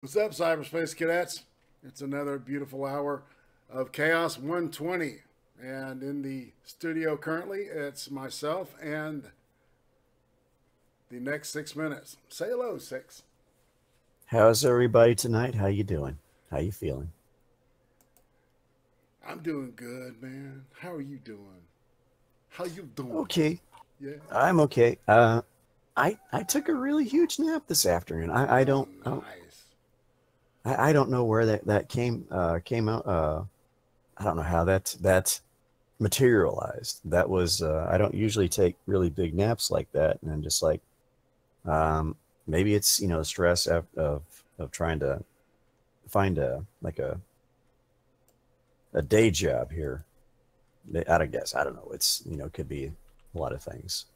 What's up, cyberspace cadets? It's another beautiful hour of Chaos 120. And in the studio currently, it's myself and the next 6 minutes. Say hello, Six. How's everybody tonight? How you doing? How you feeling? I'm doing good, man. How are you doing? How you doing? Okay, Yeah. I'm okay. I took a really huge nap this afternoon. I Oh, don't nice. I don't know where that came out. I don't know how that materialized. That was I don't usually take really big naps like that, and I'm just like um, maybe it's the stress of trying to find a day job here. I don't guess. I don't know. It's could be a lot of things.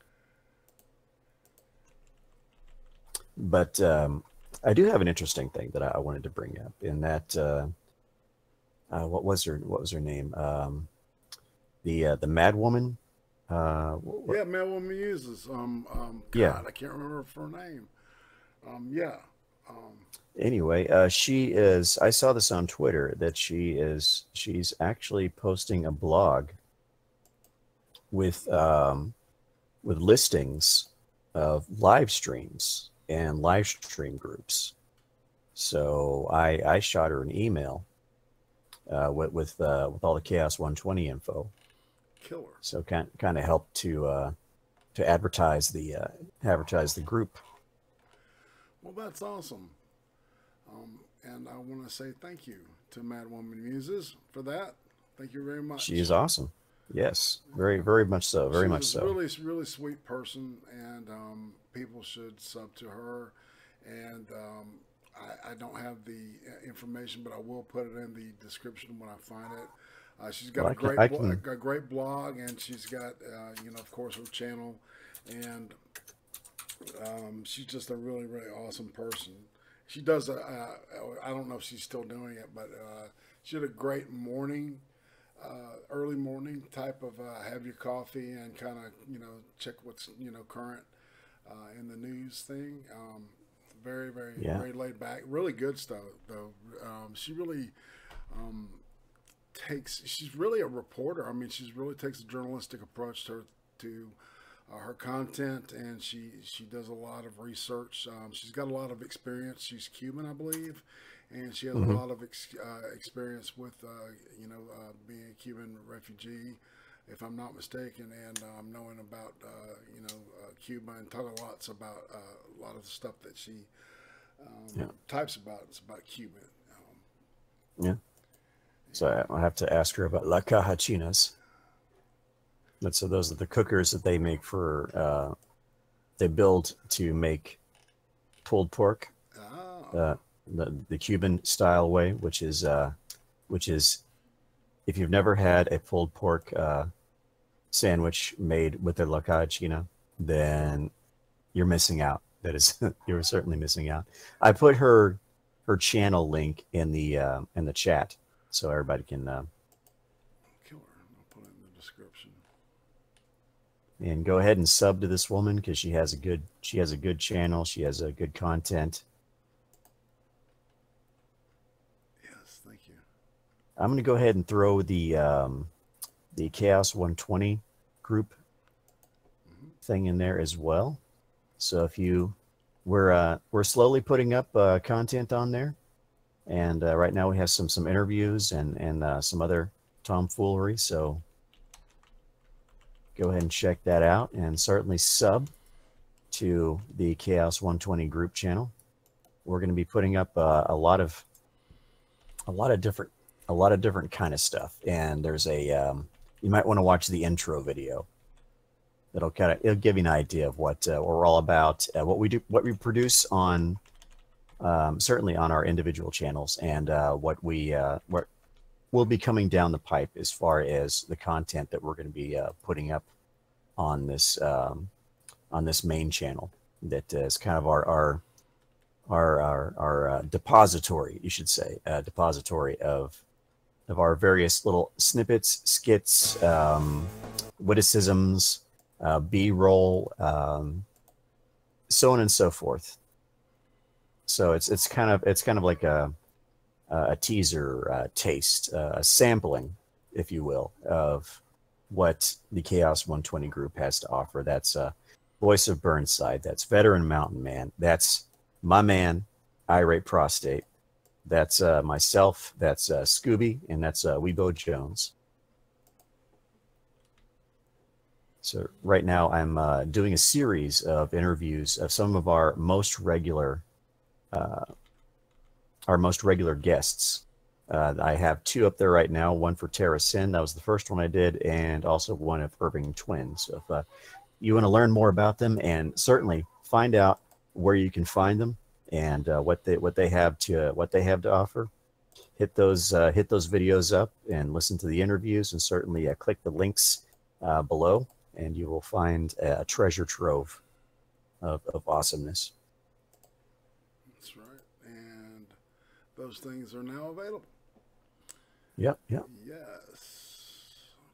But I do have an interesting thing that I wanted to bring up. In that, what was her name? The Mad Woman. Yeah, man, what MUSES. Yeah. God, I can't remember her name. Yeah. Um, Anyway, she is. I saw this on Twitter that she's actually posting a blog with listings of live streams and live stream groups. So I shot her an email with all the Chaos 120 info. Killer. So kind of helped to advertise the group. Well, that's awesome. And I want to say thank you to Mad Woman Muses for that. Thank you very She much. is awesome. Yes, very much so. Very much She's a so. really, really sweet person, and people should sub to her. And I don't have the information, but I will put it in the description when I find it. She's got Well, I can. a great blog, and she's got of course, her channel, and she's just a really, really awesome person. She does I don't know if she's still doing it, but she did a great morning, early morning type of have your coffee and kind of check what's current in the news thing. Very, very, Yeah. very laid back. Really good stuff though. She really um, takes. She's really a reporter. I mean, she really takes a journalistic approach to her content, and she does a lot of research. She's got a lot of experience. She's Cuban, I believe, and she has a Hmm. lot of experience with being a Cuban refugee, if I'm not mistaken, and knowing about Cuba and talking lots about a lot of the stuff that she Yeah. types about. It's about Cuba. Yeah. So I have to ask her about la cajachinas. So those are the cookers that they make for they build to make pulled pork, Oh, uh, the Cuban style way, which is if you've never had a pulled pork sandwich made with the la cajachina, then you're missing out. That is, you're certainly missing out. I put her channel link in the chat so everybody can killer. I'll put it in the description. and go ahead and sub to this woman because she has a good channel. She has a good content. Yes, thank you. I'm going to go ahead and throw the Chaos 120 group Hmm. thing in there as well. So if you we're slowly putting up content on there, and right now we have some interviews and some other tomfoolery. So go ahead and check that out, and certainly sub to the Chaos 120 group channel. We're going to be putting up a lot of different kind of stuff, and there's a you might want to watch the intro video. It'll give you an idea of what we're all about, what we do, what we produce on certainly on our individual channels, and what will be coming down the pipe as far as the content that we're going to be putting up on this main channel. That is kind of our depository, you should say, depository of our various little snippets, skits, witticisms, B-roll, so on and so forth. So it's kind of like a teaser taste, a sampling, if you will, of what the Chaos 120 group has to offer. That's Voice of Burnside. That's Veteran Mountainman. That's my man, Irate Prostate. That's myself. That's Scooby, and that's Weebo Jones. So right now I'm doing a series of interviews of some of our most regular guests. I have 2 up there right now, one for TerraSynn, that was the first one I did, and also one of Irving Twin. So if you want to learn more about them and certainly find out where you can find them and what they have to offer, hit those videos up and listen to the interviews, and certainly click the links below, and you will find a treasure trove of awesomeness. That's right. And those things are now available. Yep. Yes.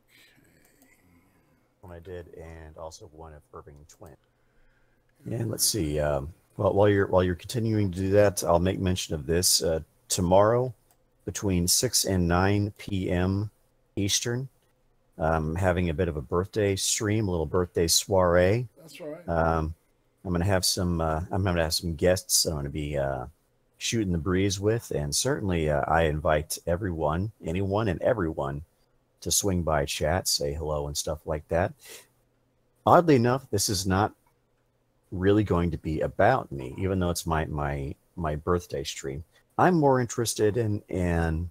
Okay. One I did, and also one of Irving Twin. And let's see. Well, while you're continuing to do that, I'll make mention of this. Tomorrow, between 6 and 9 p.m. Eastern, I'm having a bit of a birthday stream, a little birthday soiree. That's right. I'm gonna have some guests I'm gonna be shooting the breeze with, and certainly I invite anyone and everyone to swing by chat, say hello and stuff like that. Oddly enough, this is not really going to be about me, even though it's my birthday stream. I'm more interested in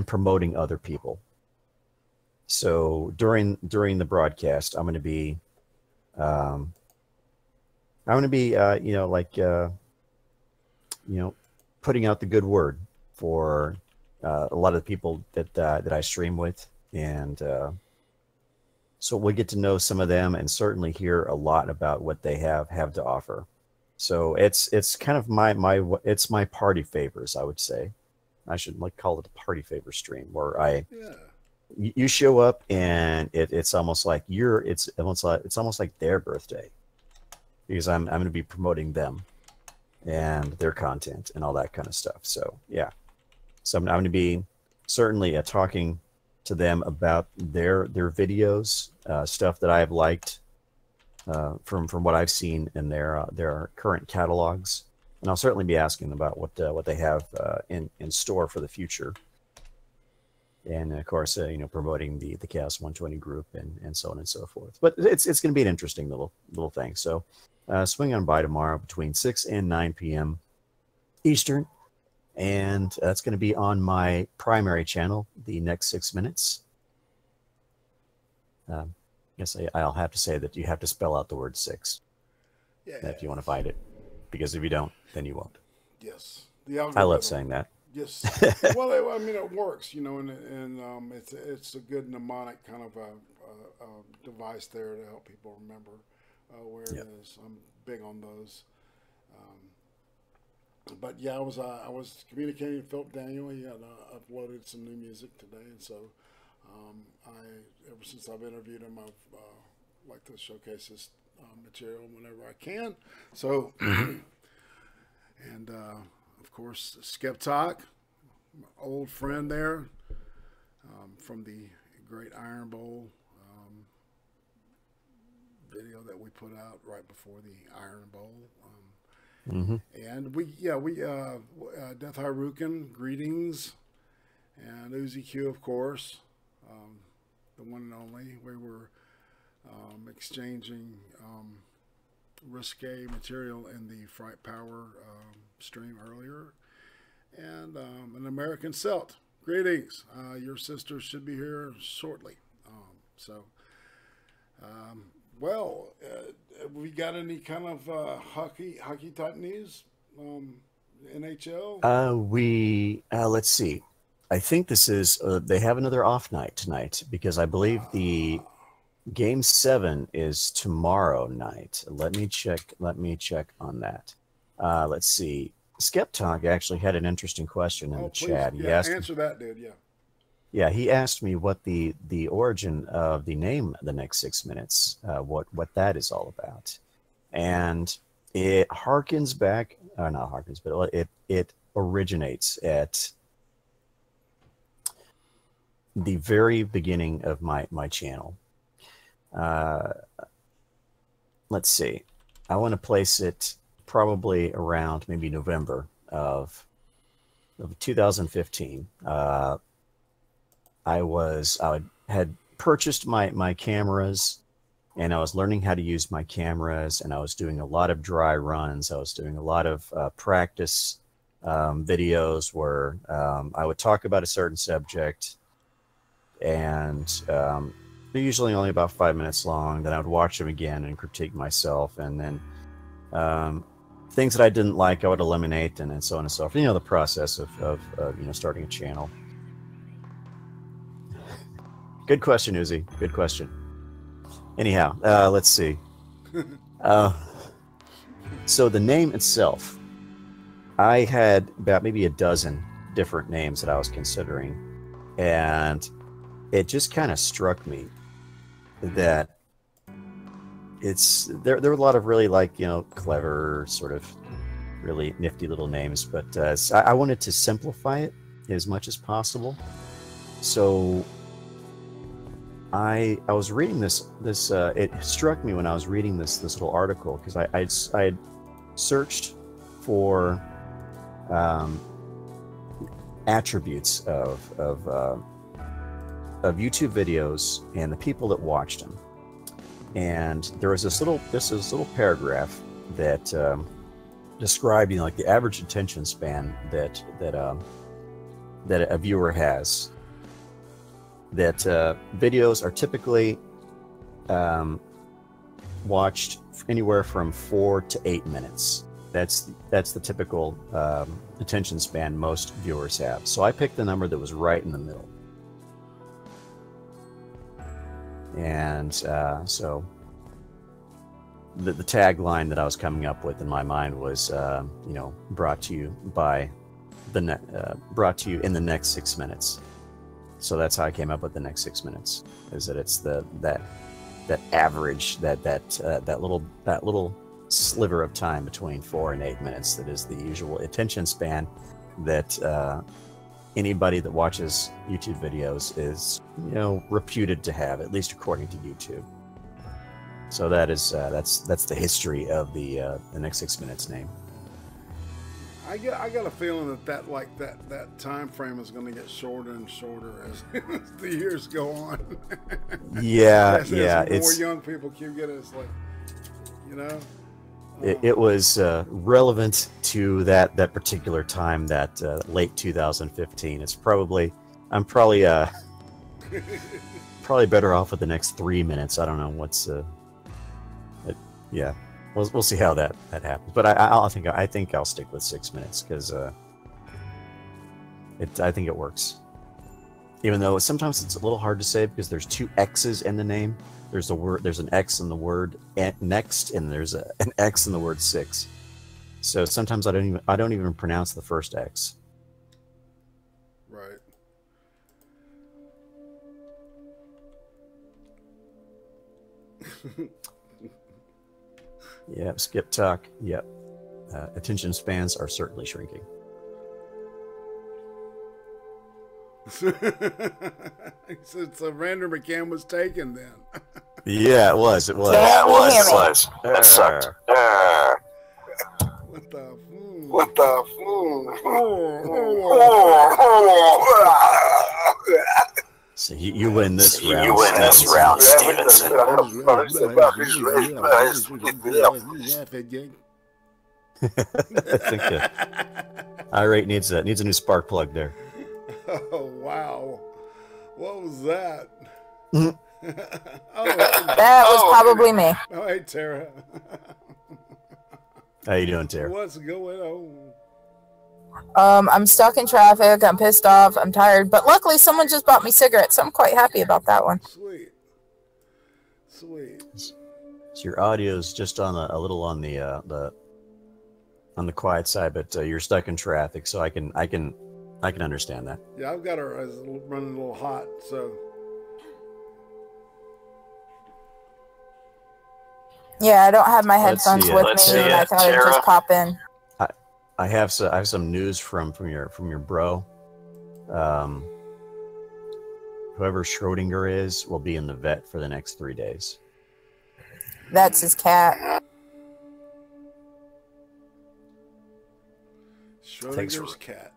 promoting other people. So during the broadcast, I'm going to be putting out the good word for a lot of the people that I stream with, and so we'll get to know some of them and certainly hear a lot about what they have to offer. So it's kind of my party favors, I would say. I should call it a party favor stream, where you show up and it's almost like it's almost like their birthday, because I'm going to be promoting them and their content and all that kind of stuff. So yeah, so I'm going to be certainly talking to them about their videos, stuff that I've liked from what I've seen in their current catalogs, and I'll certainly be asking about what they have in store for the future. And of course, promoting the Chaos 120 group and so on and so forth. But it's going to be an interesting little thing. So swing on by tomorrow between 6 and 9 p.m. Eastern, and that's going to be on my primary channel, the next 6 minutes. Yes, I'll have to say that you have to spell out the word 6 if you want to find it, because if you don't, then you won't. Yes, I love saying that. Yes, well, I mean, it works, and it's a good mnemonic kind of a device there to help people remember where it is. I'm big on those. But yeah, I was communicating with Philip Daniel. He had uploaded some new music today, and so ever since I've interviewed him, I've liked to showcase his material whenever I can. So, and of course, Skeptok, my old friend there, from the Great Iron Bowl video that we put out right before the Iron Bowl. And we Death Harukin, greetings, and Uzi Q, of course, the one and only. We were exchanging risque material in the Fright Power stream earlier, and an American Celt. Greetings. Your sister should be here shortly. Well, we got any kind of hockey type news? NHL? Let's see. I think this is they have another off night tonight, because I believe the Game 7 is tomorrow night. Let me check on that. Let's see. Skeptok actually had an interesting question in the chat. He asked, answer that, dude. Yeah, he asked me what the origin of the name The Next 6 Minutes, what that is all about. And it harkens back not harkens, but it originates at the very beginning of my channel. Let's see. I want to place it probably around maybe November of 2015. I had purchased my cameras, and I was learning how to use my cameras, and I was doing a lot of dry runs. I was doing a lot of practice videos where I would talk about a certain subject, and they're usually only about 5 minutes long. Then I would watch them again and critique myself, and then things that I didn't like, I would eliminate, and then so on and so forth. You know, the process of starting a channel. Good question, Uzi. Good question. Anyhow, let's see. So the name itself, I had about maybe a dozen different names that I was considering, and it just kind of struck me that there were a lot of really, like, clever, sort of really nifty little names, but I wanted to simplify it as much as possible. So I was reading this it struck me when I was reading this little article, because I had searched for attributes of YouTube videos and the people that watched them, and there was this little paragraph that described, like, the average attention span that a viewer has. That videos are typically watched anywhere from 4 to 8 minutes. That's the typical attention span most viewers have. So I picked the number that was right in the middle. And so the tagline that I was coming up with in my mind was, brought to you in the next 6 minutes. So that's how I came up with the next 6 minutes. Is that it's that average, that little sliver of time between 4 and 8 minutes that is the usual attention span that anybody that watches YouTube videos is reputed to have, at least according to YouTube. So that is that's the history of the next 6 minutes name. I got a feeling that time frame is going to get shorter and shorter as the years go on. Yeah, as more young people keep getting, it's like, it was relevant to that particular time, that late 2015. I'm probably better off with the next 3 minutes. I don't know what's yeah. We'll see how that happens, but I think I'll stick with 6 minutes, because I think it works. Even though sometimes it's a little hard to say, because there's 2 X's in the name. There's an X in the word next, and there's an X in the word 6. So sometimes I don't even pronounce the first X. Right. Yep, skip talk. Yep. Attention spans are certainly shrinking. So Rander McCann was taken then. Yeah, it was. It was. Yeah, it was. That sucked. What the? What the? So you win this round. You win this round, Stevenson. I think IRATE needs a new spark plug there. Oh wow! What was that? That was probably me. Oh, hey, Tara. How you doing, Tara? What's going on? I'm stuck in traffic. I'm pissed off. I'm tired. But luckily, someone just bought me cigarettes, so I'm quite happy about that one. Sweet. So your audio is just on a little on the quiet side, but you're stuck in traffic, so I can understand that. Yeah, I've got her running a little hot, so. Yeah, I don't have my headphones with me, and I thought I'd just pop in. I have some news from your bro. Whoever Schrodinger is will be in the vet for the next 3 days. That's his cat. Schrodinger's cat.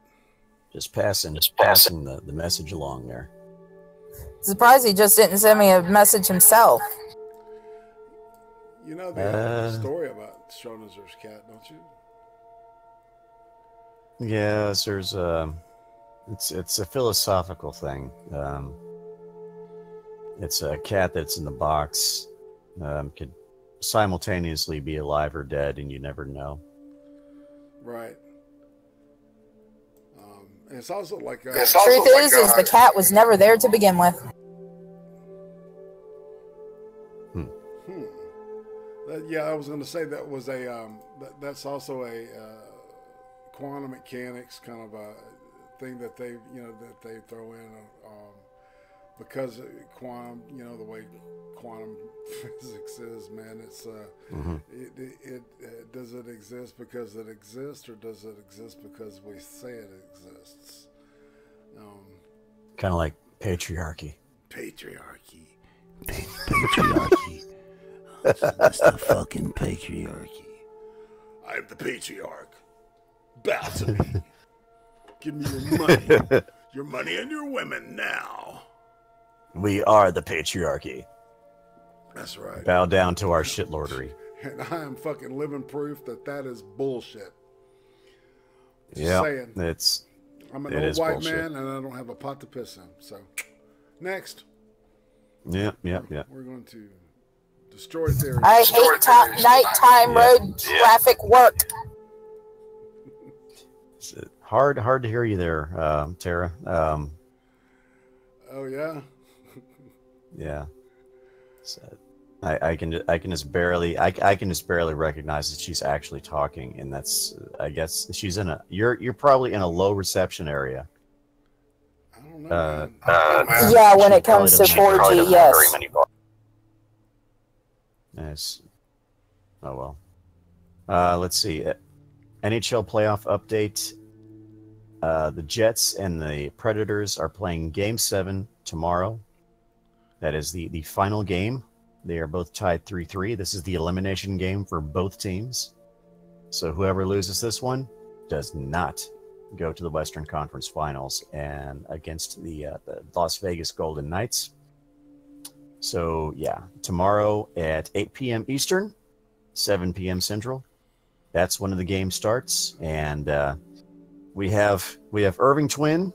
Just passing the message along there. Surprised he just didn't send me a message himself. You know the story about Schrodinger's cat, don't you? Yes, there's it's a philosophical thing. It's a cat that's in the box. Could simultaneously be alive or dead, and you never know. Right. And it's also like truth is the cat was never there to begin with. Yeah, I was going to say that was a that's also a quantum mechanics kind of a thing that they that they throw in because quantum, the way quantum physics is, man. It's does it exist because it exists, or does it exist because we say it exists? Kind of like patriarchy. Patriarchy. Patriarchy. That's the fucking patriarchy. I'm the patriarch. Bow to me. Give me your money. Your money and your women now. We are the patriarchy. That's right. Bow down to our shitlordery. And I am fucking living proof that is bullshit. Yeah, saying. I'm an old white bullshit. man, and I don't have a pot to piss in. So, next. Yeah. We're going to destroy theory. I hate nighttime road traffic work. It's hard to hear you there, Tara. Oh yeah. Yeah. So I can just barely recognize that she's actually talking, and that's I guess she's in you're probably in a low reception area. I don't know. Yeah, when it comes to 4G, yes. Yes. Oh well. Let's see. NHL playoff update. The Jets and the Predators are playing Game 7 tomorrow. That is the final game. They are both tied 3-3. This is the elimination game for both teams. So whoever loses this one does not go to the Western Conference Finals and against the Las Vegas Golden Knights. So yeah, tomorrow at 8 p.m. Eastern, 7 p.m. Central. That's when the game starts, and we have Irving Twin,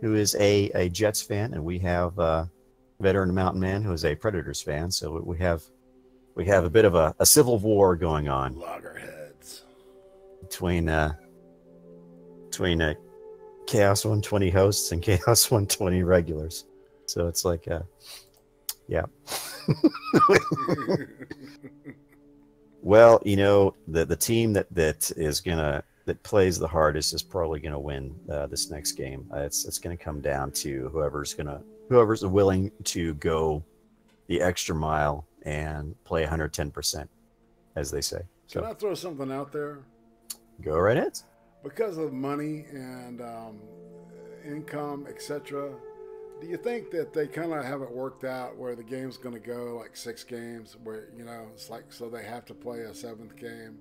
who is a Jets fan, and we have Vetran Mountainman, who is a Predators fan. So we have a bit of a civil war going on. Loggerheads. Between Chaos 120 hosts and Chaos 120 regulars. So it's like yeah. Well, the team that plays the hardest is probably gonna win this next game. It's gonna come down to whoever's willing to go the extra mile and play 110%, as they say. So, can I throw something out there? Go right ahead. Because of money and income, etc., do you think that they kind of have it worked out where the game's going to go like 6 games, where it's like so they have to play a 7th game?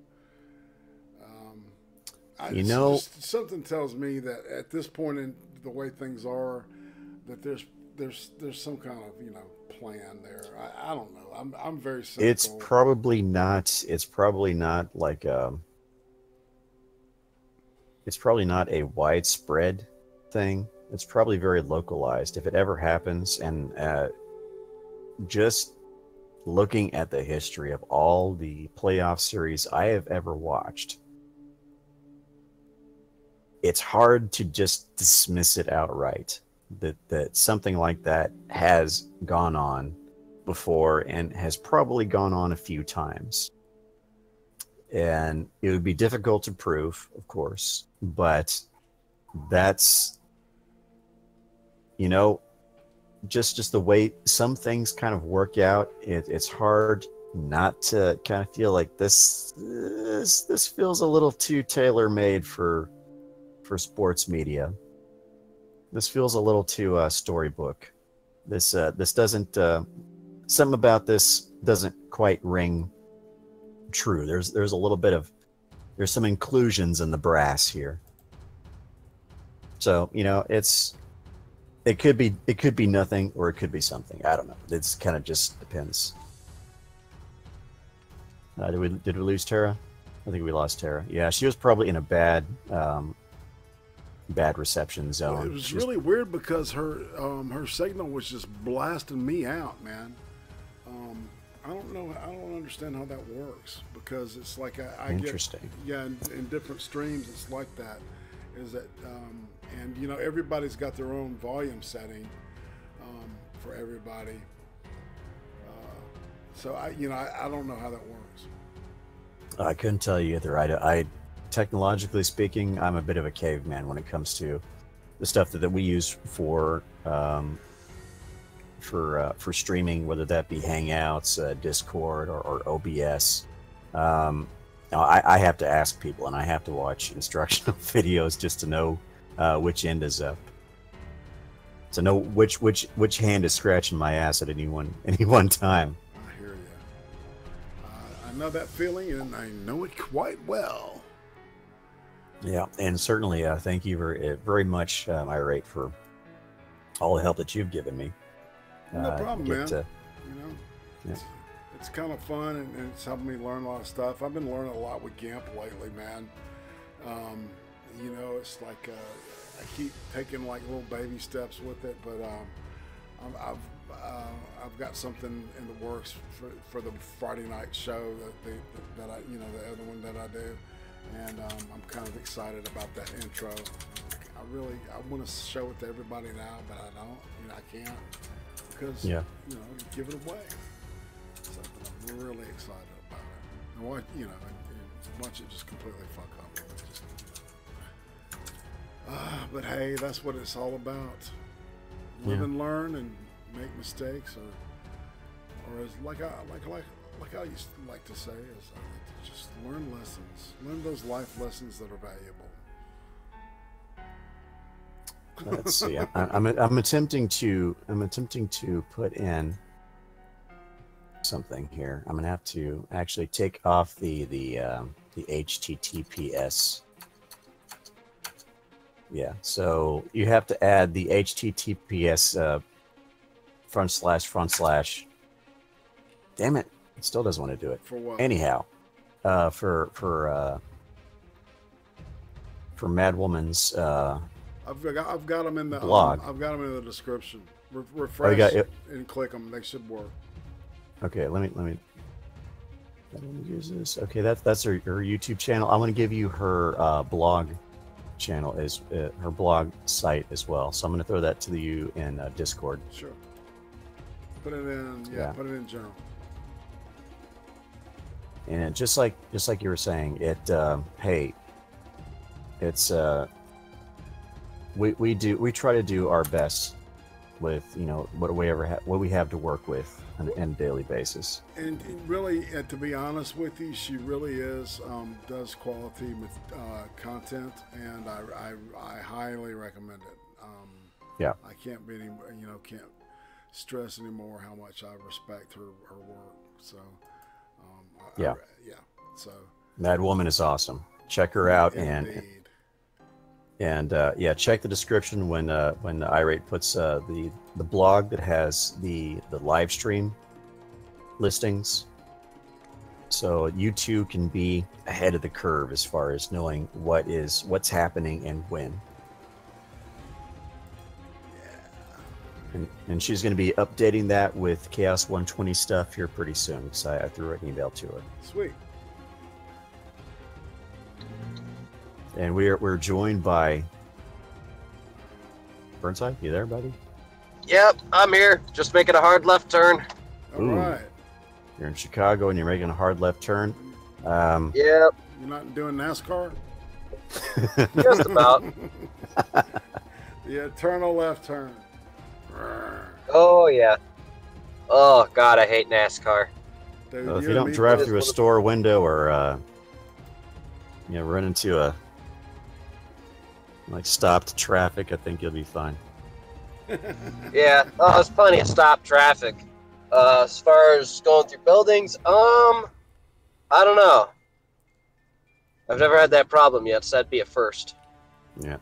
Something tells me that at this point in the way things are, that there's some kind of plan there. I don't know. I'm very cynical. It's probably not like it's probably not a widespread thing. It's probably very localized if it ever happens. And just looking at the history of all the playoff series I have ever watched, it's hard to just dismiss it outright that something like that has gone on before and has probably gone on a few times. And it would be difficult to prove, of course, but that's just the way some things kind of work out. It's hard not to kind of feel like this feels a little too tailor-made for sports media. This feels a little too storybook. This doesn't something about this doesn't quite ring true. There's a little bit of there's some inclusions in the brass here. So, you know, it could be nothing or it could be something. I don't know. It's kind of just depends. Did we lose Terra? I think we lost Terra. Yeah, she was probably in a bad reception zone. It was really weird because her signal was just blasting me out, man. I don't know. I don't understand how that works because it's like I Interesting. Get, in different streams it's like that. Is that and you know everybody's got their own volume setting for everybody. So I don't know how that works. I couldn't tell you either. I technologically speaking, I'm a bit of a caveman when it comes to the stuff that we use for streaming, whether that be Hangouts, Discord, or OBS. I have to ask people, and I have to watch instructional videos just to know which end is up, to know which hand is scratching my ass at any one time. I hear you. I know that feeling, and I know it quite well. Yeah, and certainly thank you very much, IRATE, for all the help that you've given me. No problem, man. Yeah. It's kind of fun, and it's helped me learn a lot of stuff. I've been learning a lot with GIMP lately, man. You know, it's like I keep taking like little baby steps with it, but I've got something in the works for the Friday night show that I the other one that I do, and I'm kind of excited about that intro. I want to show it to everybody now, but I don't. I can't because give it away. So I'm really excited about it. And watch it just completely fuck up. But hey, that's what it's all about. Live and learn and make mistakes, or as like I used to like to say, is I like to just learn lessons. Learn those life lessons that are valuable. Let's see. I'm attempting to put in something here. I'm gonna have to actually take off the HTTPS. Yeah, so you have to add the HTTPS // Damn it! It still doesn't want to do it. For what? Anyhow, for Madwoman's I've got them in the blog. I've got them in the description. Refresh and click them. They should work. Okay, let me use this. Okay, that's her YouTube channel. I want to give you her blog channel, is her blog site as well. So I'm going to throw that to you in Discord. Sure. Put it in. Put it in general. And just like you were saying, hey, it's we try to do our best with what we have to work with on a daily basis. And really, to be honest with you, she really does quality with content, and I highly recommend it. Yeah, I can't can't stress anymore how much I respect her work. So so Mad Woman is awesome. Check her out. Indeed. And check the description when IRATE puts the blog that has the live stream listings, so you too can be ahead of the curve as far as knowing what's happening and when. And she's going to be updating that with Chaos 120 stuff here pretty soon, because I threw an email to her. Sweet. And we're joined by Burnside. You there, buddy? Yep, I'm here. Just making a hard left turn. All right. You're in Chicago and you're making a hard left turn. Yep. You're not doing NASCAR? Just about. The eternal left turn. Oh, yeah. Oh, God, I hate NASCAR. Dude, Well, if you you and don't me drive both. through a store window or run into a stopped traffic, I think you'll be fine. Yeah, there's plenty of stop traffic. As far as going through buildings, I don't know. I've never had that problem yet, so that'd be a first. Yeah.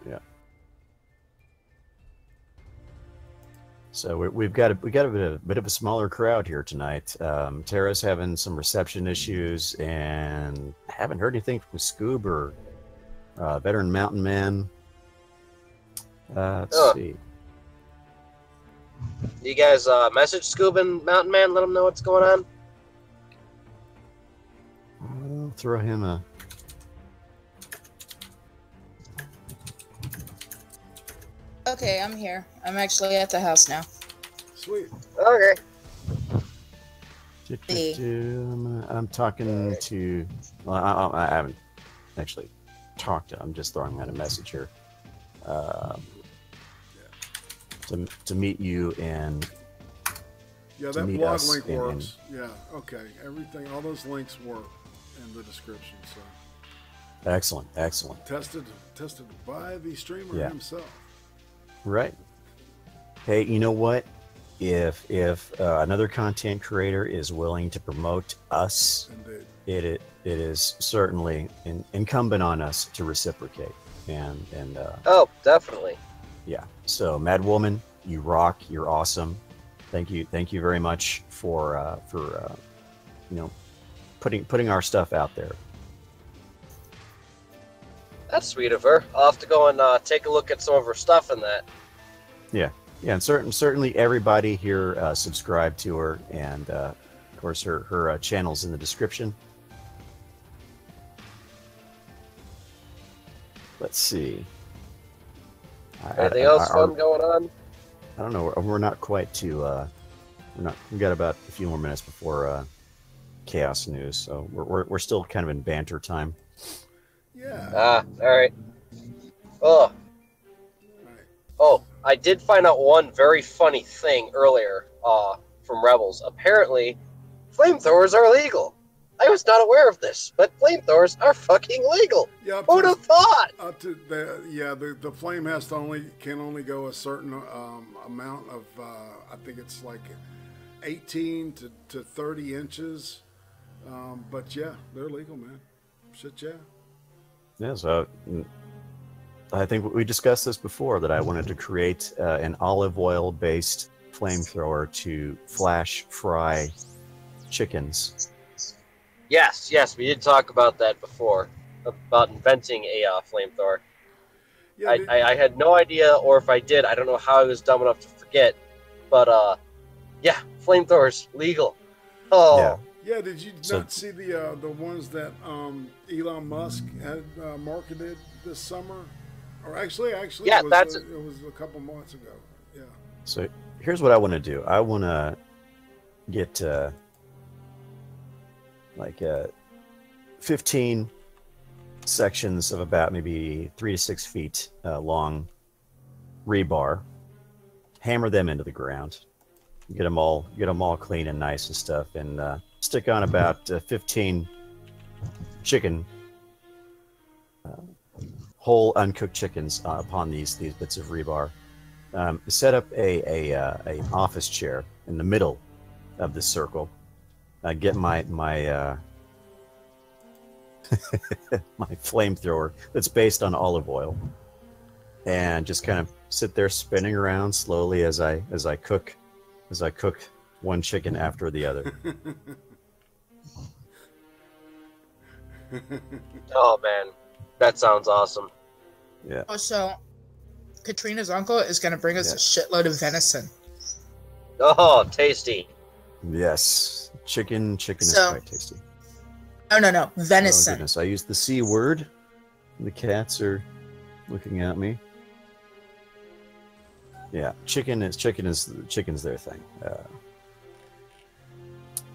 So we've got a bit of a smaller crowd here tonight. Tara's having some reception issues, and I haven't heard anything from Scoob or Vetran Mountainman. Let's see. You guys message Scoob and Mountain Man, let them know what's going on? I'll throw him a... Okay, I'm here. I'm actually at the house now. Sweet. Okay. I'm talking to... Well, I haven't actually talked to him. I'm just throwing out a message here. To meet you and... Yeah, that blog link works. Yeah, okay. Everything, all those links work in the description. So excellent. Tested by the streamer himself. Right. Hey, you know what? If another content creator is willing to promote us, it is certainly incumbent on us to reciprocate. And oh, definitely. Yeah. So, Mad Woman, you rock. You're awesome. Thank you very much for putting our stuff out there. That's sweet of her. I'll have to go and take a look at some of her stuff in that. Yeah, and certainly everybody here subscribe to her, and of course her channel's in the description. Let's see. Anything else fun going on? I don't know. We're not quite to. We've got about a few more minutes before Chaos News, so we're still kind of in banter time. Yeah. All right. Oh. Oh, I did find out one very funny thing earlier from Rebels. Apparently, flamethrowers are illegal. I was not aware of this, but flamethrowers are fucking legal. Yeah, who'd have thought? The flame can only go a certain amount of. I think it's like 18 to 30 inches. But yeah, they're legal, man. Shit, yeah. Yeah, so I think we discussed this before, that I wanted to create an olive oil based flamethrower to flash fry chickens. Yes, we did talk about that before, about inventing a flamethrower. Yeah, I had no idea, or if I did, I don't know how I was dumb enough to forget. But yeah, flamethrowers legal. Oh. Yeah, did you not see the ones that Elon Musk had marketed this summer? Or actually, yeah, it was a couple months ago. Yeah. So here's what I want to do. I want to get 15 sections of about maybe 3 to 6 feet long rebar, hammer them into the ground, get them all clean and nice and stuff, and stick on about 15 chicken, whole uncooked chickens upon these bits of rebar. Set up a office chair in the middle of the circle. Get my my flamethrower that's based on olive oil, and just kind of sit there spinning around slowly as I cook one chicken after the other. Oh man, that sounds awesome. Yeah. Also, Katrina's uncle is going to bring us a shitload of venison. Oh, tasty. Yes, chicken is quite tasty. No, venison. Oh goodness, I used the C word. The cats are looking at me. Yeah, chicken's their thing.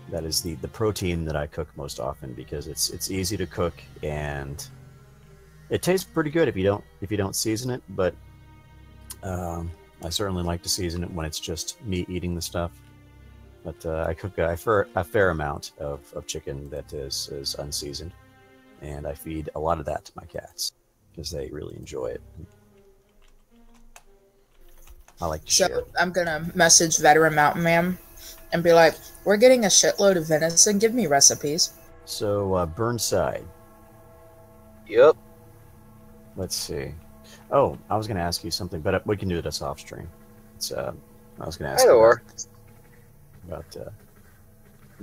That is the protein that I cook most often, because it's easy to cook and it tastes pretty good if you don't season it. But I certainly like to season it when it's just me eating the stuff. But I cook a fair amount of chicken that is unseasoned, and I feed a lot of that to my cats because they really enjoy it. I like to share. I'm gonna message Vetran Mountainman and be like, "We're getting a shitload of venison. Give me recipes." So Burnside. Yep. Let's see. Oh, I was going to ask you something, but we can do this off stream. It's I was going to ask you about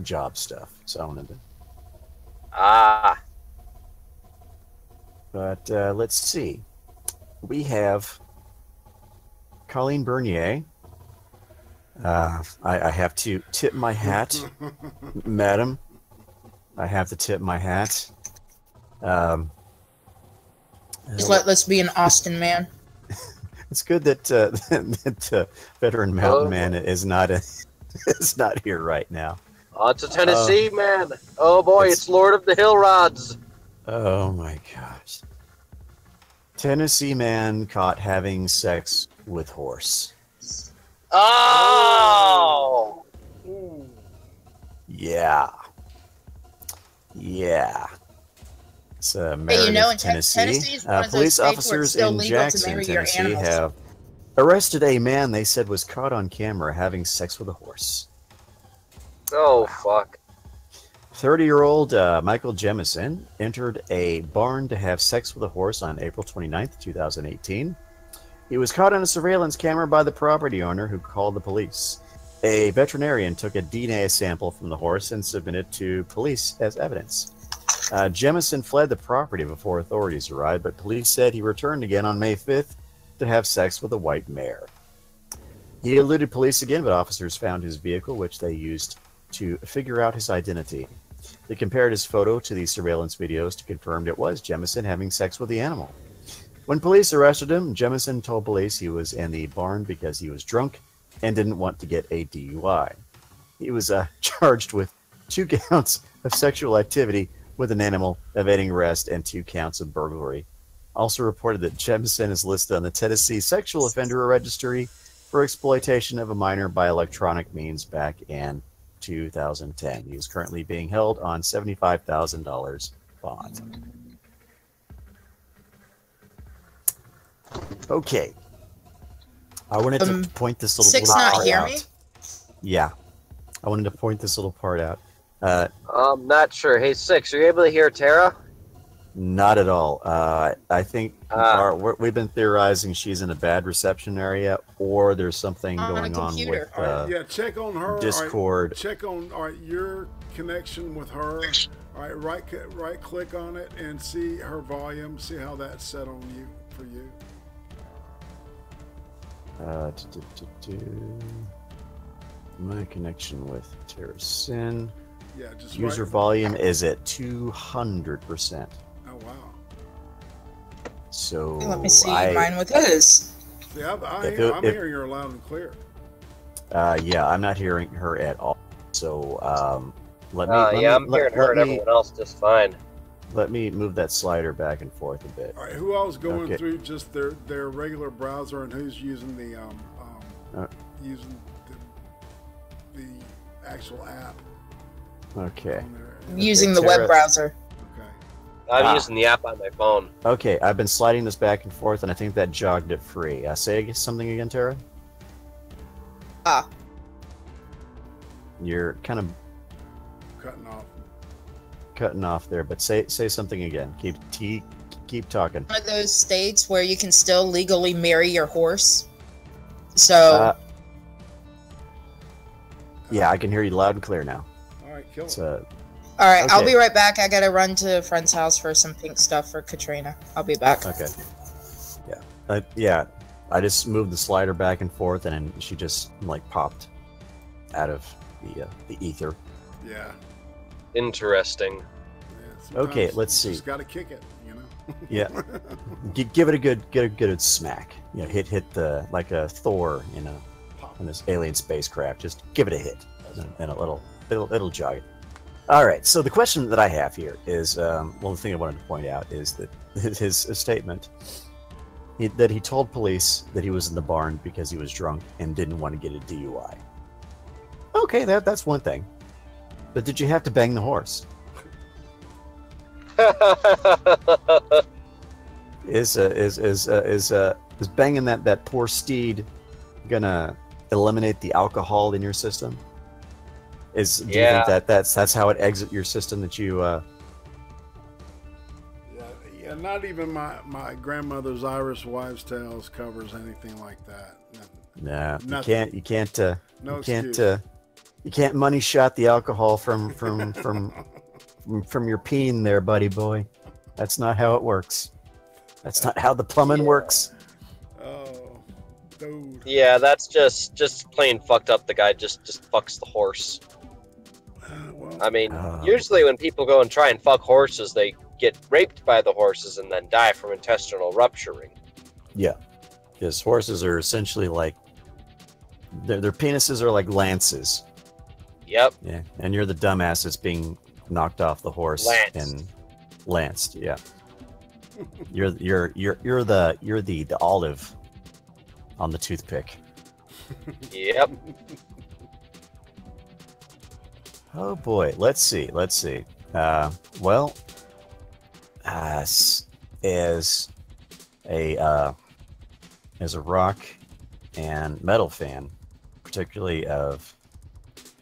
job stuff. So I wanted to. But let's see. We have Colleen Bernier. I have to tip my hat, madam. I have to tip my hat. Just let this be an Austin man. It's good that Vetran Mountainman is not here right now. Oh, it's a Tennessee man. Oh boy, it's Lord of the Hill Rods. Oh my gosh. Tennessee man caught having sex with horse. Oh! Yeah. Yeah. It's Meredith, you know, in Tennessee. is one of those Police states where officers it's still in legal to Jackson, marry your Tennessee animals. have arrested a man they said was caught on camera having sex with a horse. Oh, fuck. 30-year-old Michael Jemison entered a barn to have sex with a horse on April 29th, 2018. He was caught on a surveillance camera by the property owner who called the police. A veterinarian took a DNA sample from the horse and submitted it to police as evidence. Jemison fled the property before authorities arrived, but police said he returned again on May 5th to have sex with a white mare. He eluded police again, but officers found his vehicle, which they used to figure out his identity. They compared his photo to the surveillance videos to confirm it was Jemison having sex with the animal. When police arrested him, Jemison told police he was in the barn because he was drunk and didn't want to get a DUI. He was charged with 2 counts of sexual activity with an animal, evading arrest, and 2 counts of burglary. Also reported that Jemison is listed on the Tennessee Sexual Offender Registry for exploitation of a minor by electronic means back in 2010. He is currently being held on $75,000 bond. Okay. I wanted to point this little part out. Me? Yeah. I wanted to point this little part out. I'm not sure. Hey, Six, are you able to hear Tara? Not at all. I think we've been theorizing she's in a bad reception area, or there's something going on with yeah, check on her. Discord. Right, check on your connection with her. All right, right click on it and see her volume. See how that's set on you for you. My connection with TerraSynn. Yeah, just user volume is at 200%. Oh wow! So let me see mine with his. See, I'm hearing her loud and clear. Yeah, I'm not hearing her at all. So I'm hearing her and everyone else just fine. Let me move that slider back and forth a bit. All right, who else going through just their regular browser, and who's using the the actual app? Okay. Using the web browser. Okay. I'm using the app on my phone. Okay, I've been sliding this back and forth, and I think that jogged it free. Say something again, Tara. You're kind of cutting off there, but say something again. Keep talking. One of those states where you can still legally marry your horse. So. Yeah, I can hear you loud and clear now. All right, kill it. All right, okay. I'll be right back. I gotta run to a friend's house for some pink stuff for Katrina. I'll be back. Okay. Yeah. Yeah. I just moved the slider back and forth, and then she just like popped out of the ether. Yeah. Interesting. Yeah, okay, let's see. Just gotta kick it, you know. Yeah. Give it a good smack. You know, hit the like a Thor, you know, in this alien spacecraft. Just give it a hit, and it'll jog it. All right. So the question that I have here is, the thing I wanted to point out is that his statement that he told police that he was in the barn because he was drunk and didn't want to get a DUI. Okay, that's one thing. But did you have to bang the horse? Is banging that poor steed gonna eliminate the alcohol in your system? Do you think that's how it exits your system? That you Yeah, not even my grandmother's Irish wives' tales covers anything like that. Nothing. You can't you can't money shot the alcohol from your peen there, buddy boy. That's not how it works. That's not how the plumbing works. Oh, dude. Yeah, that's just plain fucked up. The guy just fucks the horse. Well, I mean, usually when people go and try and fuck horses, they get raped by the horses and then die from intestinal rupturing. Yeah, because horses are essentially like their penises are like lances. Yep. Yeah, and you're the dumbass that's being knocked off the horse and lanced. Yeah. You're the olive on the toothpick. Yep. Oh boy, let's see. Well, as a rock and metal fan, particularly of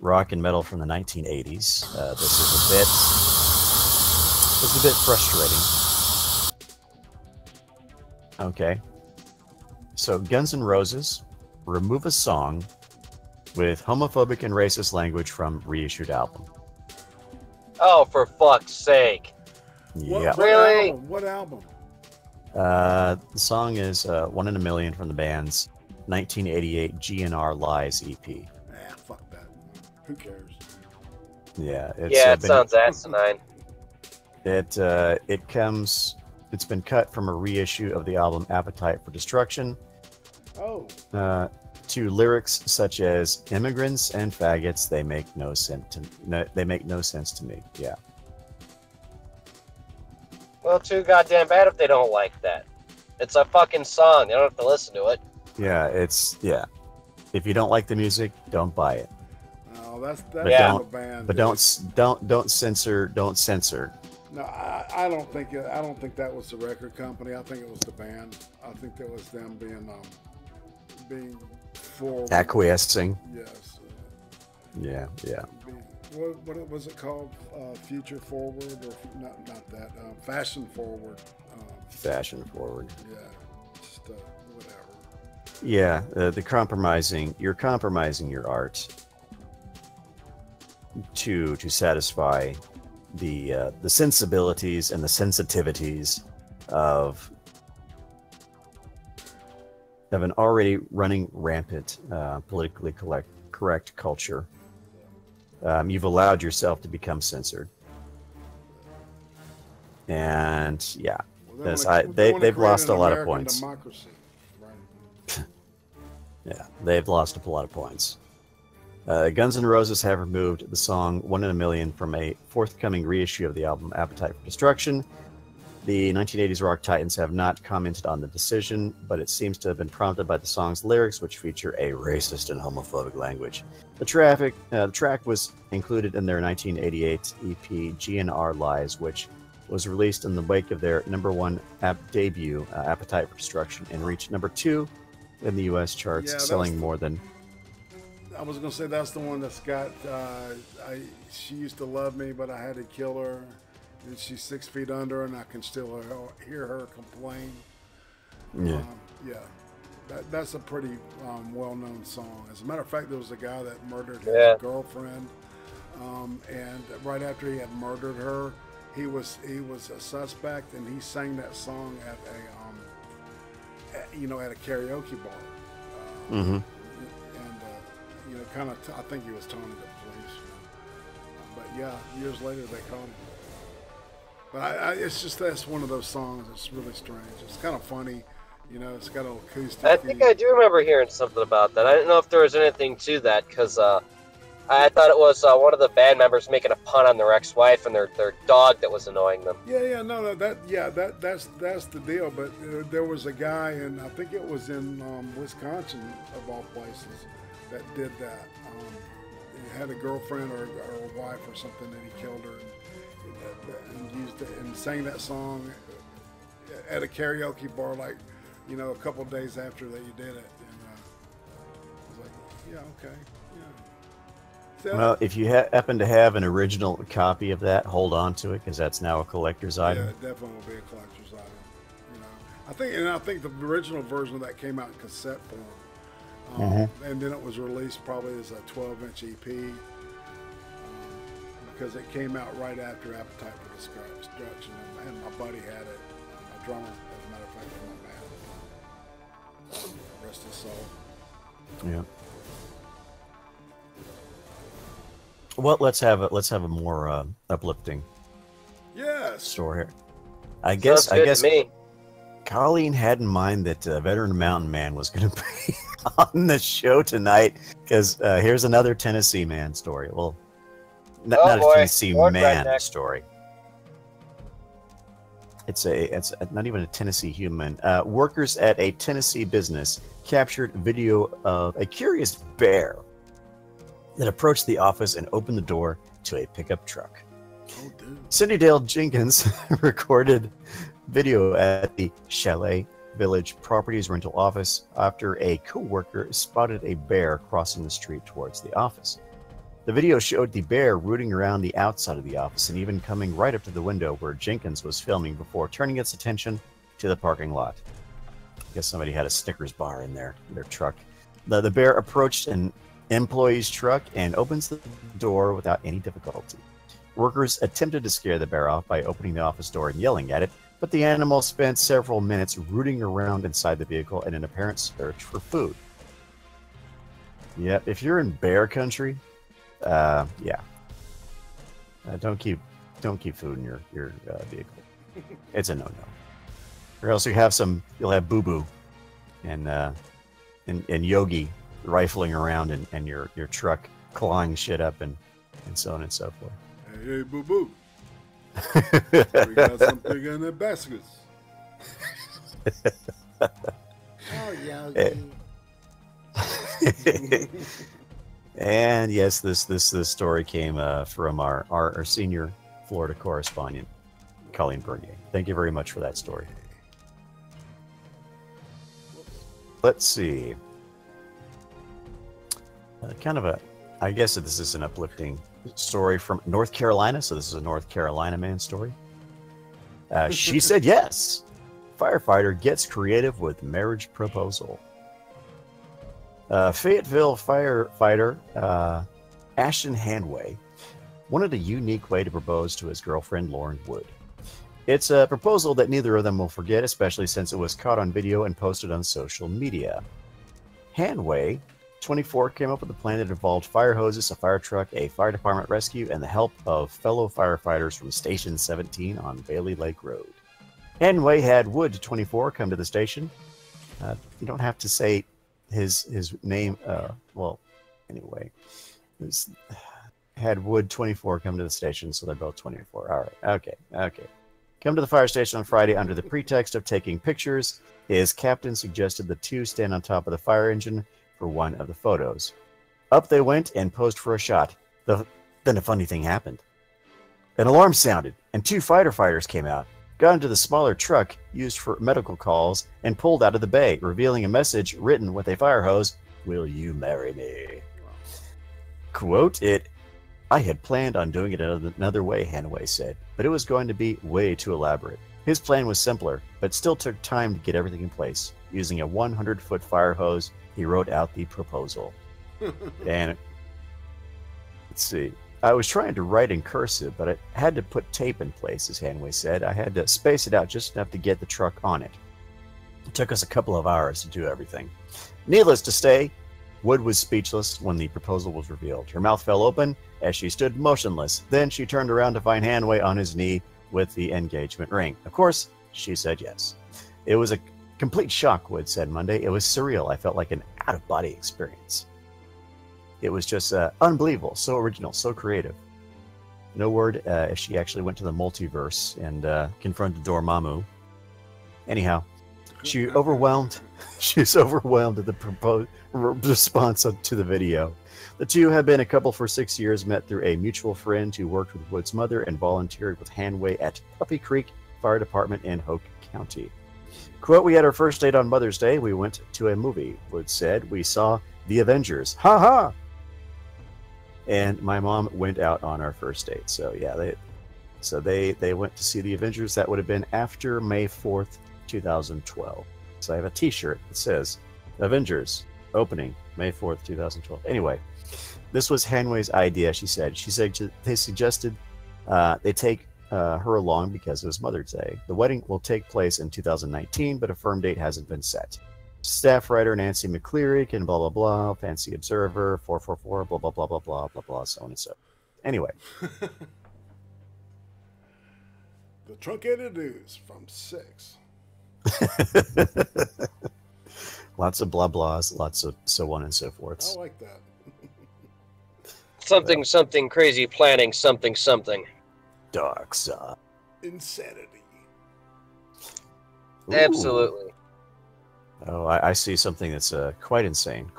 rock and metal from the 1980s, this is a bit frustrating. Okay, so Guns N' Roses remove a song with homophobic and racist language from reissued album. Oh, for fuck's sake! Yeah. Really? What album? The song is "One in a Million" from the band's 1988 GNR Lies EP. Fuck that. Who cares? Yeah, it sounds asinine. It's been cut from a reissue of the album Appetite for Destruction. Oh. To lyrics such as "Immigrants and faggots, they make no sense to me." Yeah. Well, too goddamn bad if they don't like that. It's a fucking song. They don't have to listen to it. Yeah, if you don't like the music, don't buy it. No, that's a band. But don't censor. No, I don't think that was the record company. I think it was the band. I think that was them being forward. Acquiescing. Yes. Yeah. What was it called? Future forward, or not that? Fashion forward. Fashion forward. Yeah. Just whatever. Yeah. You're compromising your art to satisfy the sensibilities and the sensitivities of an already running rampant politically correct culture. You've allowed yourself to become censored, and yeah, they've lost a lot of points. Democracy, right? Yeah, they've lost a lot of points. Guns N' Roses have removed the song "One in a Million" from a forthcoming reissue of the album Appetite for Destruction. The 1980s rock titans have not commented on the decision, but it seems to have been prompted by the song's lyrics, which feature a racist and homophobic language. The track was included in their 1988 EP GNR Lies, which was released in the wake of their #1 debut, Appetite for Destruction, and reached #2 in the U.S. charts, selling more than... I was going to say that's the one that's got, she used to love me, but I had to kill her. And she's 6 feet under, and I can still hear her complain. Yeah. That's a pretty well-known song. As a matter of fact, there was a guy that murdered his girlfriend, and right after he had murdered her, he was a suspect, and he sang that song at a karaoke bar. Mm-hmm. And I think he was taunting the police. But yeah, years later they caught him. But that's one of those songs that's really strange. It's kind of funny, it's got an acoustic. I think I do remember hearing something about that. I didn't know if there was anything to that, because I thought it was one of the band members making a pun on their ex-wife and their dog that was annoying them. That's the deal. But there was a guy, and I think it was in Wisconsin, of all places, that did that. had a girlfriend or a wife or something, and he killed her and used it and sang that song at a karaoke bar, like, you know, a couple of days after that you did it. And I was like, yeah, okay, yeah. So, well, if you happen to have an original copy of that, hold on to it, because that's now a collector's item. yeah, it definitely will be a collector's item. You know, I think the original version of that came out in cassette form, and then it was released probably as a 12-inch EP, because it came out right after Appetite for Destruction, and my buddy had it, my drummer, as a matter of fact, from my band. Rest his soul. Yeah. Well, let's have a more uplifting story here. I guess me. Colleen had in mind that Vetran Mountainman was going to be on the show tonight, because here's another Tennessee man story. Well, not a Tennessee man story. It's not even a Tennessee human. Workers at a Tennessee business captured video of a curious bear that approached the office and opened the door to a pickup truck. Oh, dude. Cindy Dale Jenkins recorded video at the Chalet Village Properties rental office after a co-worker spotted a bear crossing the street towards the office. The video showed the bear rooting around the outside of the office and even coming right up to the window where Jenkins was filming before turning its attention to the parking lot. I guess somebody had a Snickers bar in their truck. The bear approached an employee's truck and opens the door without any difficulty. Workers attempted to scare the bear off by opening the office door and yelling at it, but the animal spent several minutes rooting around inside the vehicle in an apparent search for food. Yeah, if you're in bear country, yeah, don't keep food in your vehicle. It's a no-no. Or else you'll have Boo Boo and Yogi rifling around and your truck clawing shit up and so on and so forth. Hey, Boo Boo. We got something in the baskets. Oh, Yogi. And yes, this story came from our senior Florida correspondent, Colleen Bernier. Thank you very much for that story. Let's see. I guess this is an uplifting story from North Carolina. So this is a North Carolina man story. She said yes. Firefighter gets creative with marriage proposal. Fayetteville firefighter Ashton Hanway wanted a unique way to propose to his girlfriend Lauren Wood. It's a proposal that neither of them will forget, especially since it was caught on video and posted on social media. Hanway, 24, came up with a plan that involved fire hoses, a fire truck, a fire department rescue, and the help of fellow firefighters from Station 17 on Bailey Lake Road. Hanway had Wood, 24, come to the station. You don't have to say his name. Well, anyway, had Wood, 24, come to the station, so they're both 24. All right, okay. Come to the fire station on Friday under the pretext of taking pictures. His captain suggested the two stand on top of the fire engine for one of the photos. Up they went and posed for a shot. Then a funny thing happened. An alarm sounded, and two firefighters came out, got into the smaller truck used for medical calls, and pulled out of the bay, revealing a message written with a fire hose, "Will you marry me?" Quote, I had planned on doing it another way, Hanway said, but it was going to be way too elaborate. His plan was simpler, but still took time to get everything in place. Using a 100-foot fire hose, he wrote out the proposal. And let's see. I was trying to write in cursive, but I had to put tape in place, as Hanway said. I had to space it out just enough to get the truck on it. It took us a couple of hours to do everything. Needless to say, Wood was speechless when the proposal was revealed. Her mouth fell open as she stood motionless. Then she turned around to find Hanway on his knee with the engagement ring. Of course, she said yes. It was a complete shock, Wood said Monday. It was surreal. I felt like an out-of-body experience. It was just unbelievable, so original, so creative. No word if she actually went to the multiverse and confronted Dormammu. Anyhow, She overwhelmed. She was overwhelmed at the proposed response to the video. The two have been a couple for 6 years, met through a mutual friend who worked with Wood's mother and volunteered with Hanway at Puppy Creek Fire Department in Hoke County. Quote, we had our first date on Mother's Day. We went to a movie, Wood said. We saw The Avengers. Ha ha! And my mom went out on our first date. So yeah, they went to see The Avengers. That would have been after May 4th, 2012. So I have a t-shirt that says Avengers opening May 4th, 2012. Anyway, this was Hanway's idea, she said. She said they suggested they take her along because it was Mother's Day. The wedding will take place in 2019, but a firm date hasn't been set. Staff writer Nancy McCleary can blah, blah, blah, fancy observer, 444, blah, blah, blah, blah, blah, blah, blah, so on and so. Anyway. The truncated news from 6. Lots of blah blahs, lots of so on and so forth. I like that. Something, something crazy planning, something, something. Dark side. Insanity. Ooh. Absolutely. Oh, I see something that's quite insane,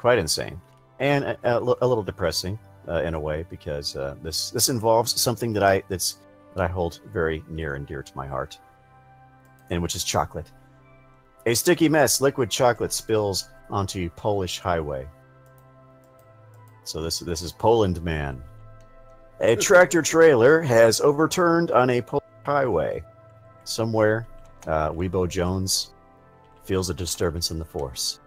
and a little depressing in a way, because this involves something that I hold very near and dear to my heart, and which is chocolate. A sticky mess, liquid chocolate spills onto Polish highway. So this is Poland man. A tractor trailer has overturned on a Polish highway. Somewhere, Weebo Jones feels a disturbance in the force.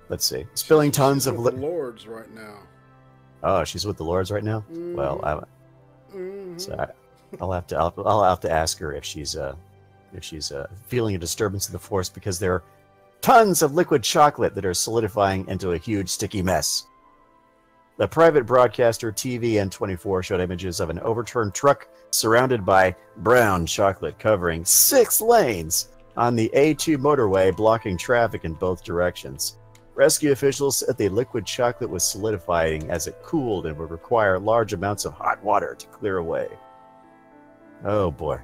Let's see. Spilling tons of the Lords right now. Oh, she's with the Lords right now? Mm-hmm. Well, so I'll have to ask her if she's feeling a disturbance in the force, because there are tons of liquid chocolate that are solidifying into a huge sticky mess. The private broadcaster TVN24 showed images of an overturned truck surrounded by brown chocolate covering 6 lanes on the A2 motorway, blocking traffic in both directions. Rescue officials said the liquid chocolate was solidifying as it cooled and would require large amounts of hot water to clear away. Oh boy.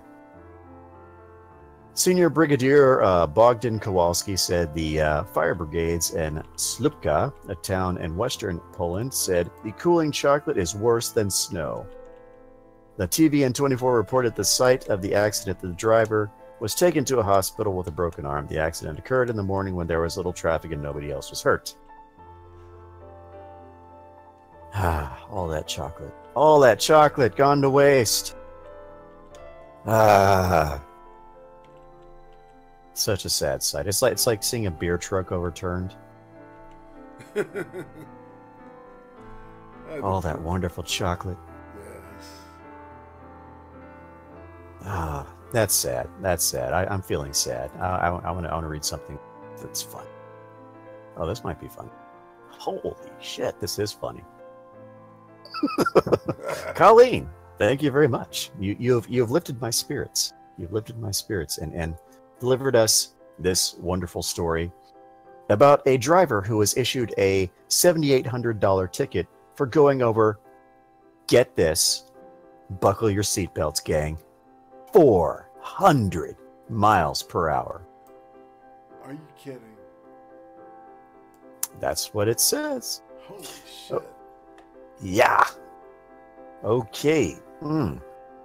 Senior Brigadier Bogdan Kowalski said the fire brigades in Słupka, a town in western Poland, said the cooling chocolate is worse than snow. The TVN24 reported the site of the accident. The driver was taken to a hospital with a broken arm. The accident occurred in the morning when there was little traffic and nobody else was hurt. Ah, all that chocolate. All that chocolate gone to waste. Ah. Such a sad sight. It's like seeing a beer truck overturned. All that wonderful chocolate. Yes. Ah, that's sad. That's sad. I'm feeling sad. I want to read something that's fun. Oh, this might be fun. Holy shit, this is funny. Colleen, thank you very much. You've lifted my spirits. You've lifted my spirits and delivered us this wonderful story about a driver who was issued a $7,800 ticket for going over, get this, buckle your seatbelts, gang, 400 miles per hour. Are you kidding? That's what it says. Holy shit. Oh, yeah. Okay.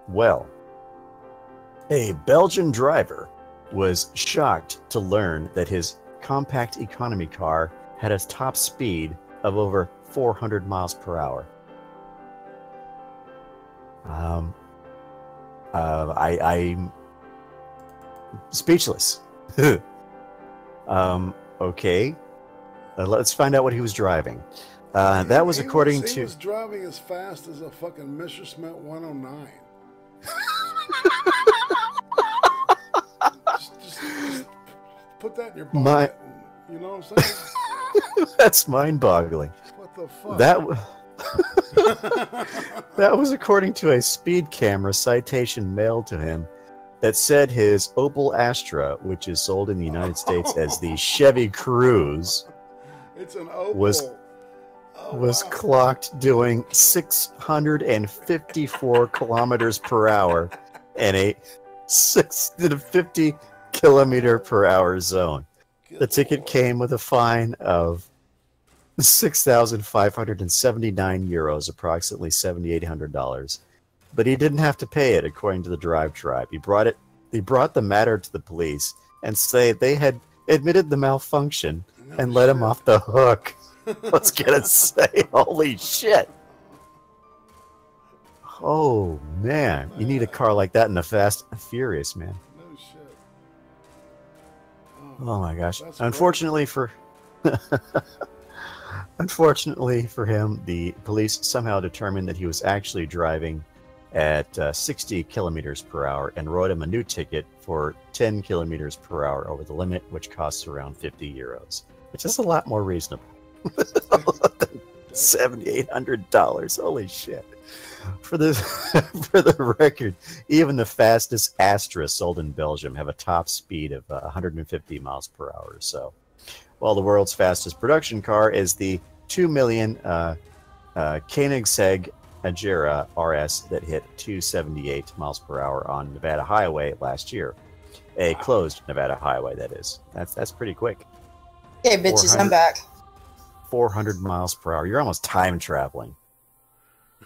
Well, a Belgian driver was shocked to learn that his compact economy car had a top speed of over 400 miles per hour. I'm speechless. Okay. Let's find out what he was driving. That was according to... He was driving as fast as a fucking Messerschmitt 109. just put that in your pocket. You know what I'm saying? That's mind-boggling. What the fuck? That was according to a speed camera citation mailed to him that said his Opel Astra, which is sold in the United States as the Chevy Cruze, it's an Opel. was clocked doing 654 kilometers per hour and a 50 km/h zone. The ticket came with a fine of 6,579 euros, approximately $7,800. But he didn't have to pay it, according to the Drive Tribe. He brought the matter to the police and say they had admitted the malfunction and let him off the hook. What's gonna say? Holy shit! Oh man, you need a car like that in the Fast and Furious, man. No shit. Oh my gosh! That's Unfortunately for him, the police somehow determined that he was actually driving at 60 km/h and wrote him a new ticket for 10 km/h over the limit, which costs around 50 euros, which is a lot more reasonable than $7,800. Holy shit! For the record, even the fastest Astra sold in Belgium have a top speed of 150 mph or so, while the world's fastest production car is the 2 million Koenigsegg Agera RS that hit 278 mph on Nevada Highway last year. A closed Nevada highway, that is. That's pretty quick. Hey, bitches, I'm back. 400 mph. You're almost time traveling.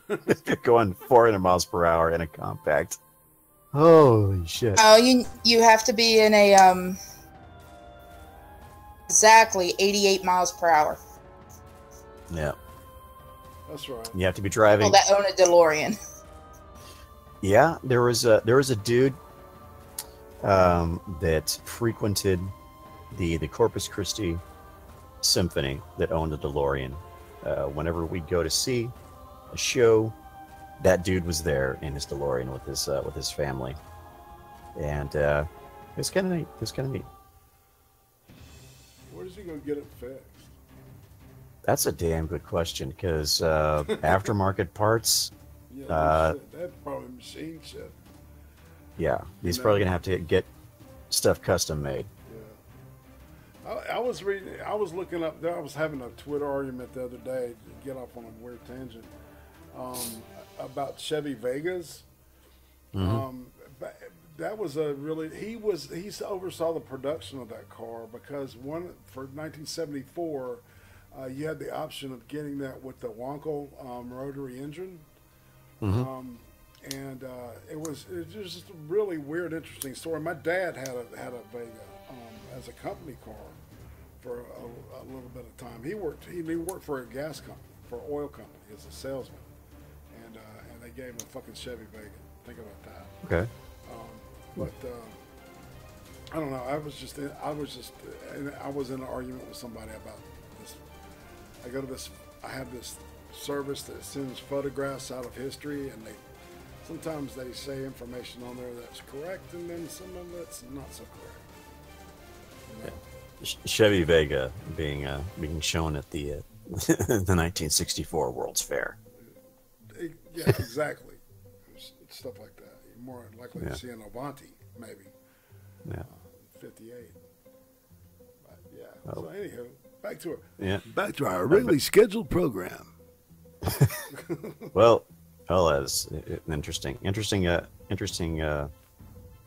You're going 400 mph in a compact. Holy shit. Oh, you have to be in a exactly 88 mph. Yeah. That's right. You have to be driving. People that own a DeLorean. Yeah, there was a dude that frequented the Corpus Christi Symphony that owned a DeLorean. Whenever we'd go to see a show, that dude was there in his DeLorean with his family, and it was kind of neat. It was kind of neat. Where is he gonna get it fixed? That's a damn good question, because aftermarket parts. Yeah, that's probably machine shit. Yeah, he's probably gonna have to get stuff custom made. Yeah. I was looking up there. I was having a Twitter argument the other day, to get off on a weird tangent, about Chevy Vegas. That was a really he oversaw the production of that car, because for 1974, you had the option of getting that with the Wankel rotary engine. And it was just a really weird, interesting story. My dad had a Vega as a company car for a little bit of time. He worked for a gas company, for an oil company, as a salesman, and they gave him a fucking Chevy Vega. Think about that. Okay. But I don't know. I was in an argument with somebody about this. I have this service that sends photographs out of history, and sometimes they say information on there that's correct, and then some of that's not so correct. You know? Chevy Vega being shown at the 1964 World's Fair. Yeah, exactly. Stuff like that. You're more likely to see an Avanti, maybe. Yeah. 58. But yeah. So anywho, back to it. Yeah. Back to our regularly scheduled program. Well, that's an interesting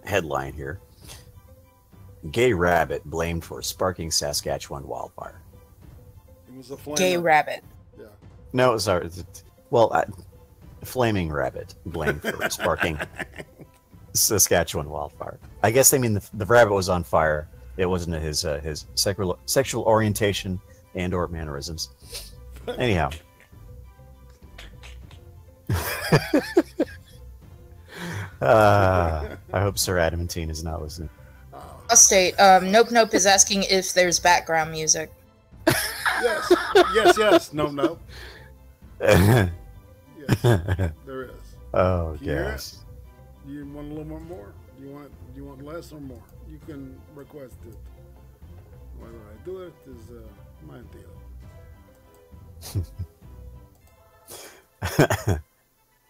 headline here. Gay rabbit blamed for sparking Saskatchewan wildfire. It was a flame. Gay rabbit. Yeah. No, sorry. Well, flaming rabbit blamed for sparking Saskatchewan wildfire. I guess they mean the rabbit was on fire. It wasn't his sexual orientation and/or mannerisms. Anyhow. I hope Sir Adamantine is not listening. PROSTATE. Nope is asking if there's background music. Yes. No. Yes, there is. Oh, yes. You want a little more? You want less or more? You can request it. Whether I do it is my deal.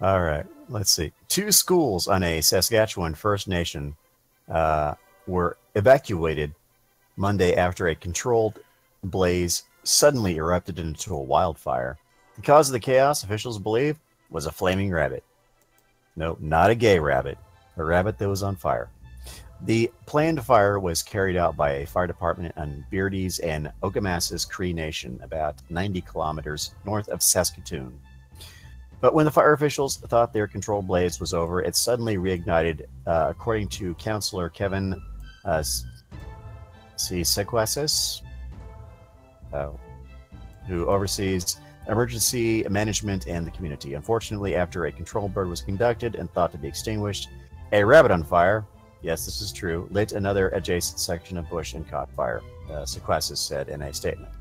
All right, let's see. 2 schools on a Saskatchewan First Nation were evacuated Monday after a controlled blaze suddenly erupted into a wildfire. The cause of the chaos, officials believe, was a flaming rabbit. No, not a gay rabbit. A rabbit that was on fire. The planned fire was carried out by a fire department on Beardy's and Ogamassa's Cree Nation, about 90 kilometers north of Saskatoon. But when the fire officials thought their controlled blaze was over, it suddenly reignited, according to Councillor Kevin Sequasis, who oversees emergency management and the community. Unfortunately, after a control burn was conducted and thought to be extinguished, a rabbit on fire, yes, this is true, lit another adjacent section of bush and caught fire, Sequasis said in a statement.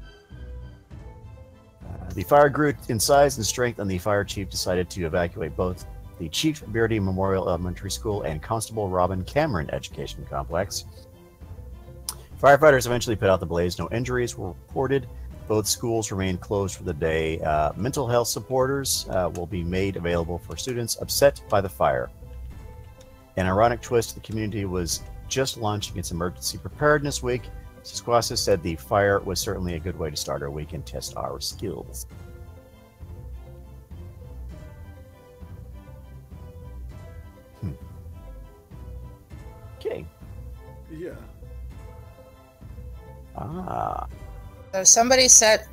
The fire grew in size and strength, and the fire chief decided to evacuate both the Chief Beardy Memorial Elementary School and Constable Robin Cameron Education Complex. Firefighters eventually put out the blaze. No injuries were reported. Both schools remain closed for the day. Mental health supporters will be made available for students upset by the fire. An ironic twist, the community was just launching its Emergency Preparedness Week. Squassa said the fire was certainly a good way to start our week and test our skills. Okay. Yeah. Ah. So somebody set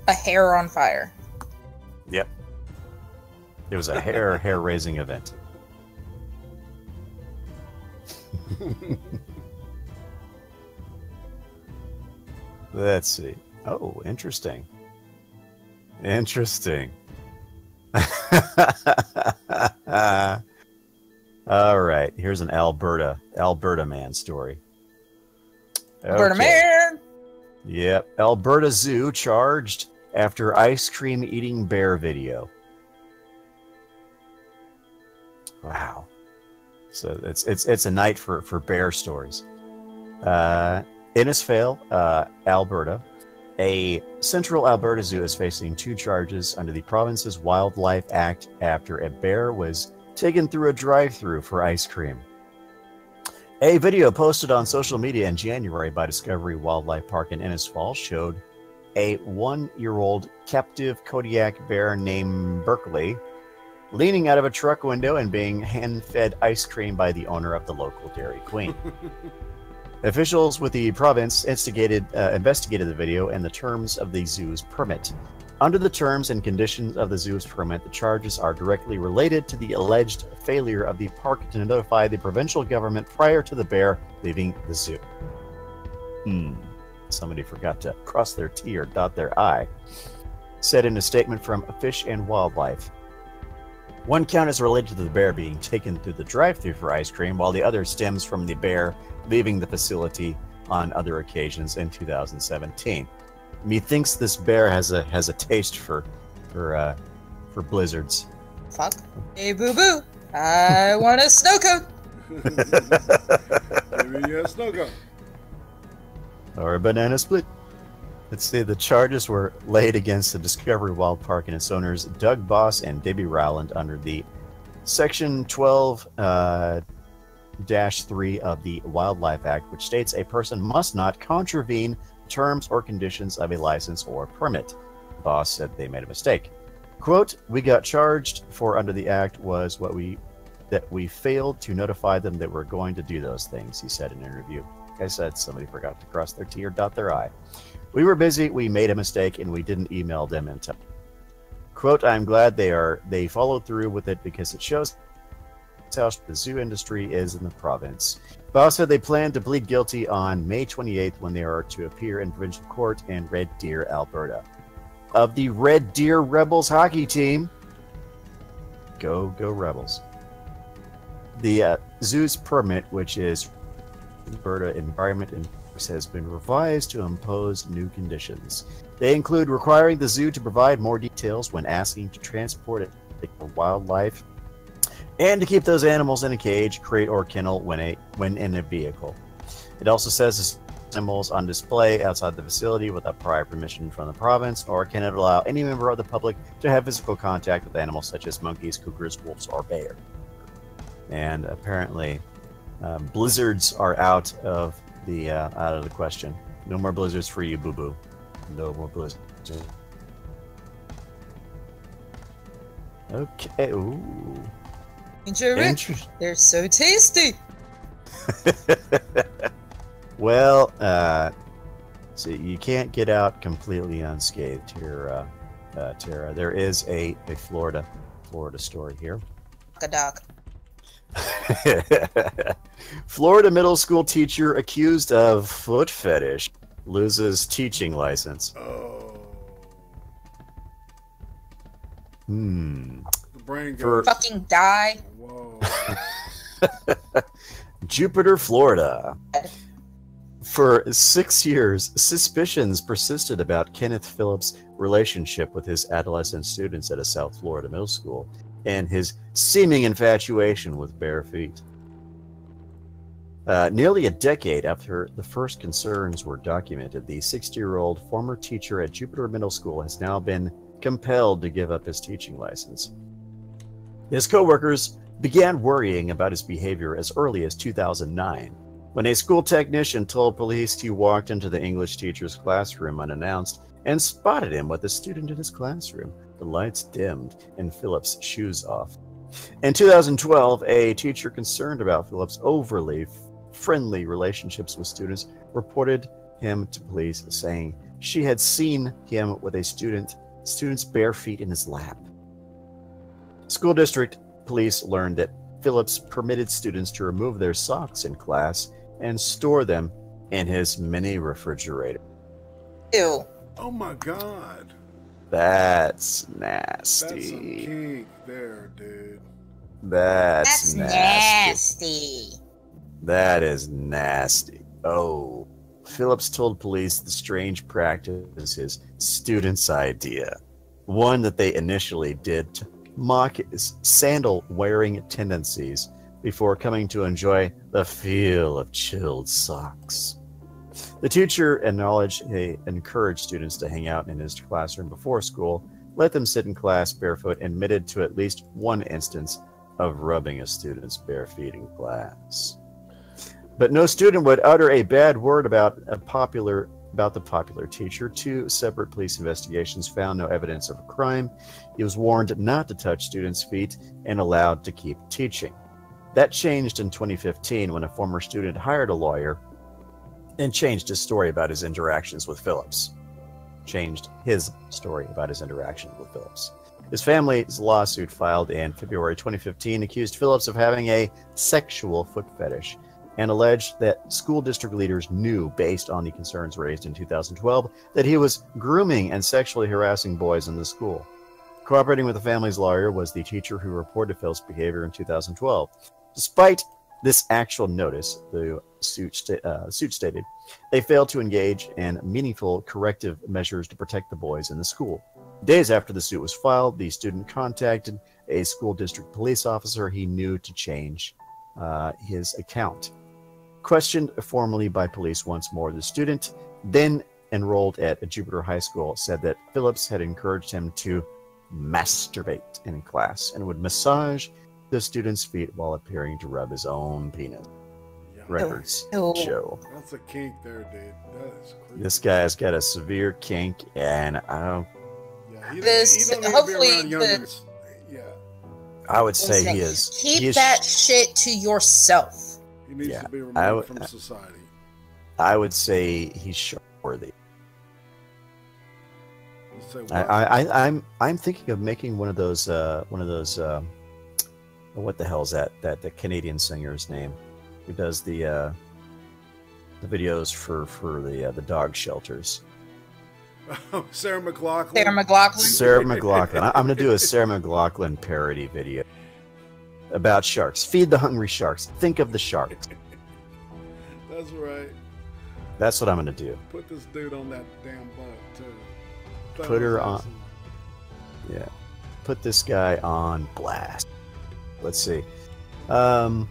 a hair on fire. Yep. It was a hair-raising event. Let's see. Oh, interesting. Interesting. All right. Here's an Alberta man story. Alberta man! Yep. Alberta Zoo charged after ice cream eating bear video. Wow. So it's a night for bear stories. Innisfail, Alberta. A Central Alberta Zoo is facing 2 charges under the province's Wildlife Act after a bear was taken through a drive-thru for ice cream. A video posted on social media in January by Discovery Wildlife Park in Innisfail showed a 1-year-old captive Kodiak bear named Berkeley leaning out of a truck window and being hand-fed ice cream by the owner of the local Dairy Queen. Officials with the province investigated the video and the terms of the zoo's permit. Under the terms and conditions of the zoo's permit, the charges are directly related to the alleged failure of the park to notify the provincial government prior to the bear leaving the zoo. Somebody forgot to cross their T or dot their I, said in a statement from Fish and Wildlife. One count is related to the bear being taken through the drive-thru for ice cream, while the other stems from the bear leaving the facility on other occasions in 2017. Methinks this bear has a taste for blizzards. Fuck. Hey, boo boo. I want a snow cone. Maybe you have snow cone. Or a banana split. Let's see, the charges were laid against the Discovery Wild Park and its owners, Doug Boss and Debbie Rowland, under the Section 12-3 of the Wildlife Act, which states a person must not contravene terms or conditions of a license or permit. Boss said they made a mistake. Quote, "We got charged for under the act was that we failed to notify them that we're going to do those things," he said in an interview. Like I said, somebody forgot to cross their T or dot their I. "We were busy, we made a mistake, and we didn't email them in time." Quote, "I'm glad they followed through with it because it shows how the zoo industry is in the province." Boss said they plan to plead guilty on May 28th when they are to appear in provincial court in Red Deer, Alberta. Of the Red Deer Rebels hockey team, go Rebels. The zoo's permit, which is Alberta Environment and has been revised to impose new conditions. They include requiring the zoo to provide more details when asking to transport it for wildlife, and to keep those animals in a cage, crate, or kennel when in a vehicle. It also says the animals on display outside the facility without prior permission from the province, or can it allow any member of the public to have physical contact with animals such as monkeys, cougars, wolves, or bear. And apparently, blizzards are out of the question. No more blizzards for you, boo boo. No more blizzards. Okay. Ooh. They're so tasty. Well, so you can't get out completely unscathed here, Tara. There is a Florida story here. Doc. Florida middle school teacher accused of foot fetish loses teaching license. Oh. The brain goes. Fucking die. Whoa. Jupiter, Florida. For 6 years, suspicions persisted about Kenneth Phillips' relationship with his adolescent students at a South Florida middle school and his seeming infatuation with bare feet. Nearly a decade after the first concerns were documented, the 60-year-old former teacher at Jupiter Middle School has now been compelled to give up his teaching license. His co-workers began worrying about his behavior as early as 2009, when a school technician told police he walked into the English teacher's classroom unannounced and spotted him with a student in his classroom, the lights dimmed and Phillips' shoes off. In 2012, a teacher concerned about Phillips' overly friendly relationships with students reported him to police, saying she had seen him with a student's bare feet in his lap. School district police learned that Phillips permitted students to remove their socks in class and store them in his mini refrigerator. Ew. Oh my God. That's nasty. That's some kink there, dude. That's nasty. That is nasty. Oh. Phillips told police the strange practice is his students' idea. One that they initially did to mock his sandal-wearing tendencies before coming to enjoy the feel of chilled socks. The teacher acknowledged he encouraged students to hang out in his classroom before school, let them sit in class barefoot, and admitted to at least one instance of rubbing a student's bare feet in class. But no student would utter a bad word about the popular teacher. 2 separate police investigations found no evidence of a crime. He was warned not to touch students' feet and allowed to keep teaching. That changed in 2015 when a former student hired a lawyer and changed his story about his interactions with Phillips. His family's lawsuit filed in February 2015 accused Phillips of having a sexual foot fetish and alleged that school district leaders knew, based on the concerns raised in 2012, that he was grooming and sexually harassing boys in the school. Cooperating with the family's lawyer was the teacher who reported Phillips' behavior in 2012. Despite this actual notice, the suit stated, they failed to engage in meaningful corrective measures to protect the boys in the school. Days after the suit was filed, the student contacted a school district police officer he knew to change his account. Questioned formally by police once more, the student, then enrolled at a Jupiter High School, said that Phillips had encouraged him to masturbate in class and would massage the student's feet while appearing to rub his own penis. Yeah. Records Ew. show. That's a kink there, dude. That is creepy. This guy's got a severe kink, and I don't. Yeah, he This- don't need to hopefully be around youngins. Yeah, I would say he is. Keep that shit to yourself. he needs Yeah, to be I removed would- from society. I would say he's shark worthy. Let's say what? I'm thinking of making one of those what the hell is that the Canadian singer's name who does the videos for the dog shelters. Sarah McLachlan. Sarah McLachlan. Sarah McLachlan. I'm gonna do a Sarah McLachlan parody video about sharks. Feed the hungry sharks. Think of the sharks. That's right. That's what I'm gonna do. Put this dude on that damn butt too. That Put her was on- awesome. Yeah. Put this guy on blast. Let's see. All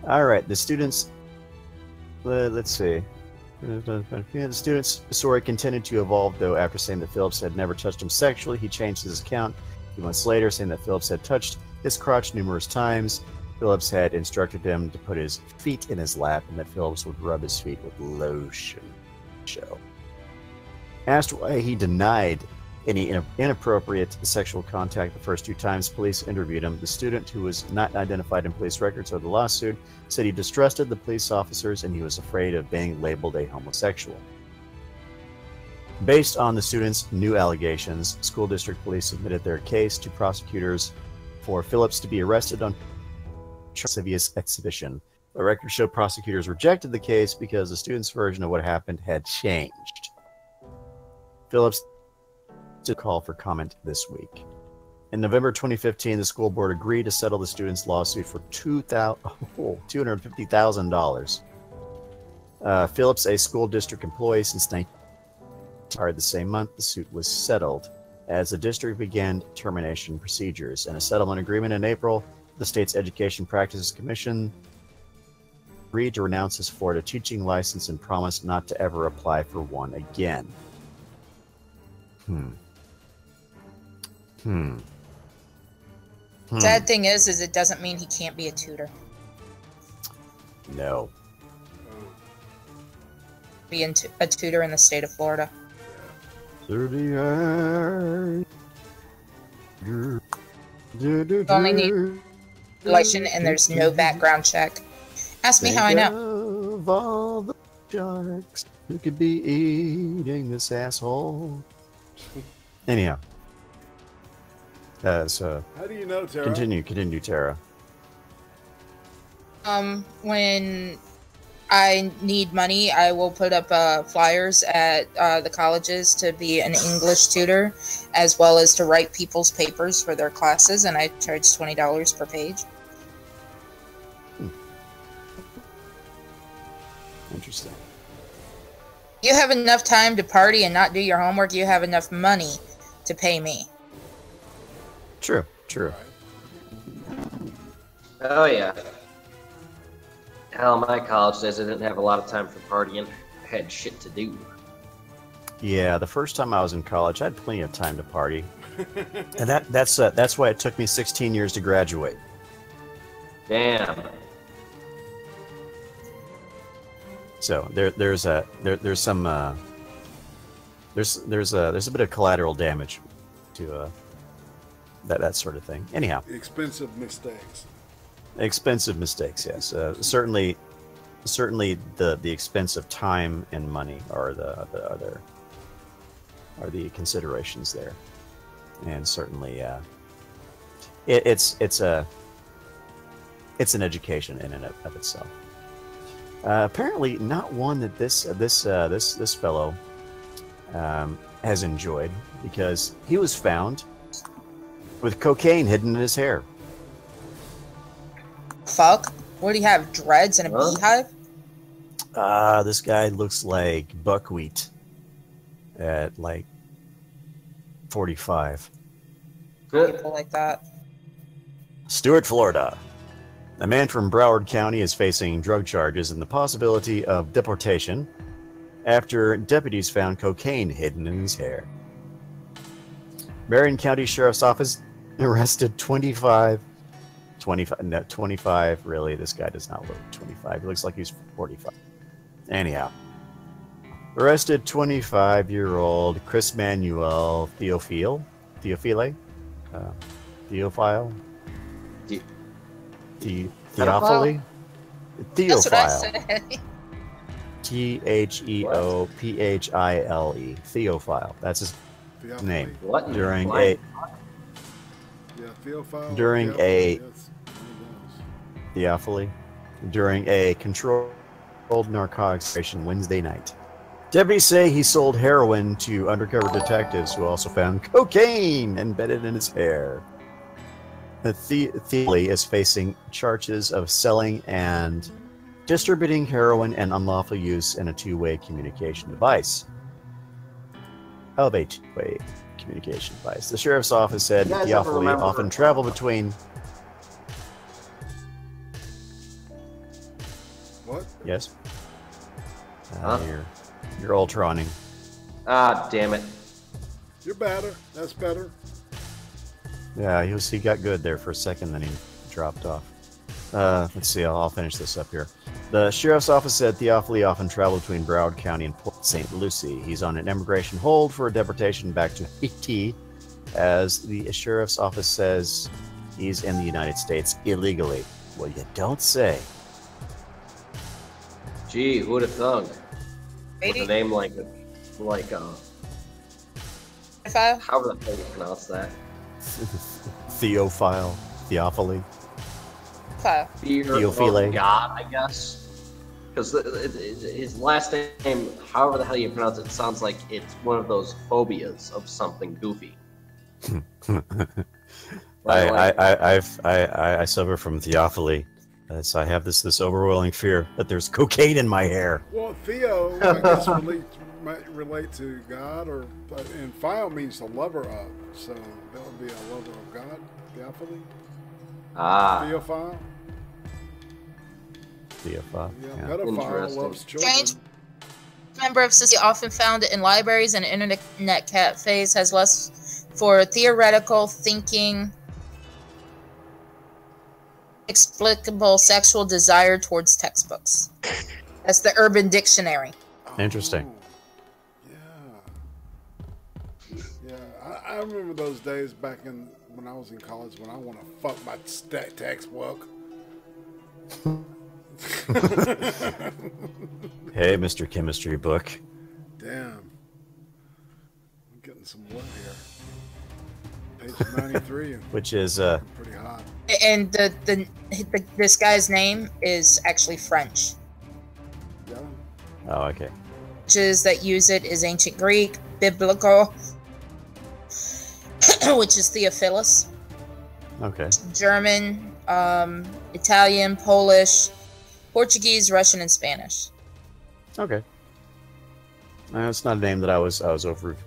right. The students. Let's see. The student's story continued to evolve, though, after saying that Phillips had never touched him sexually. He changed his account a few months later, saying that Phillips had touched his crotch numerous times. Phillips had instructed him to put his feet in his lap and that Phillips would rub his feet with lotion. Asked why he denied any inappropriate sexual contact the first 2 times police interviewed him. The student, who was not identified in police records or the lawsuit, said he distrusted the police officers and he was afraid of being labeled a homosexual. Based on the student's new allegations, school district police submitted their case to prosecutors for Phillips to be arrested on lascivious exhibition. The records show prosecutors rejected the case because the student's version of what happened had changed. Phillips to call for comment this week. In November 2015, the school board agreed to settle the student's lawsuit for $250,000. Phillips, a school district employee since 19 the same month, the suit was settled as the district began termination procedures. In a settlement agreement in April, the state's Education Practices Commission agreed to renounce his Florida teaching license and promised not to ever apply for one again. Sad thing is it doesn't mean he can't be a tutor. No. Be a tutor in the state of Florida. 38. Only need election and there's no background check. Ask me how I know. Of all the sharks who could be eating this asshole. Anyhow. So how do you know, Tara? Continue, Tara. When I need money, I will put up flyers at the colleges to be an English tutor, as well as to write people's papers for their classes, and I charge $20 per page. Interesting. You have enough time to party and not do your homework. You have enough money to pay me. True. Oh, yeah. Hell, my college says I didn't have a lot of time for partying. I had shit to do. Yeah, the first time I was in college, I had plenty of time to party. And that's why it took me 16 years to graduate. Damn. So there's a bit of collateral damage to that sort of thing. Anyhow, Expensive mistakes, yes. Certainly the expense of time and money are the considerations there, and certainly it's an education in and of itself. Apparently, not one that this fellow has enjoyed, because he was found with cocaine hidden in his hair. Fuck? What do you have, dreads and a beehive? This guy looks like buckwheat at like 45. People like that. Stuart, Florida. A man from Broward County is facing drug charges and the possibility of deportation after deputies found cocaine hidden in his hair. Marion County Sheriff's Office arrested 25, really, this guy does not look 25, he looks like he's 45. Anyhow, arrested 25-year-old Chris Manuel Theophile, Theophile, Theophile, Theophile, Theophile. That's his name. What? During a controlled narcotics operation Wednesday night. Deputies say he sold heroin to undercover detectives who also found cocaine embedded in his hair. Thiele is facing charges of selling and distributing heroin and unlawful use in a two-way communication device. The sheriff's office said Thiele often traveled between... What? Yes? You're ultroning. Ah, damn it. You're better. That's better. Yeah, he got good there for a second, then he dropped off. Let's see, I'll finish this up here. The sheriff's office said Theophily often traveled between Broward County and Port St. Lucie. He's on an immigration hold for a deportation back to Haiti, as the sheriff's office says he's in the United States illegally. Well, you don't say. Gee, who'd have thunk? With a name like how the hell do you pronounce that? Theophile, Theophily, Theophile. God, I guess. Because his last name, however the hell you pronounce it, sounds like it's one of those phobias of something goofy. I suffer from theophily. So I have this overwhelming fear that there's cocaine in my hair. Well, Theo, I guess might relate to God, and Phile means the lover of. So that would be a lover of God, Theophily. Theophile. Theophile. Yeah. Pedophile loves children. Strange member of society often found in libraries and internet cafes has less for theoretical thinking, explicable sexual desire towards textbooks. That's the Urban Dictionary. Interesting. Yeah, I remember those days back when I was in college when I want to fuck my textbook. Hey, Mr. Chemistry book. Damn. I'm getting some wood here. Page 93. Which is pretty hot. And this guy's name is actually French. Yeah. Oh, okay. Languages that use it is ancient Greek, biblical, which is Theophilus. Okay. German, Italian, Polish, Portuguese, Russian, and Spanish. Okay. It's not a name that I was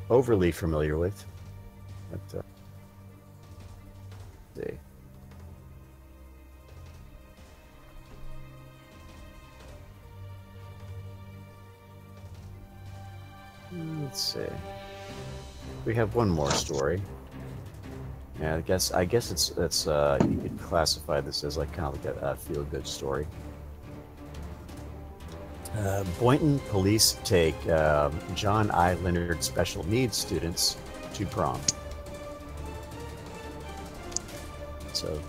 overly familiar with. But, let's see. Let's see. We have one more story. Yeah, I guess it's you could classify this as like kind of like a feel-good story. Boynton police take John I. Leonard special needs students to prom. So,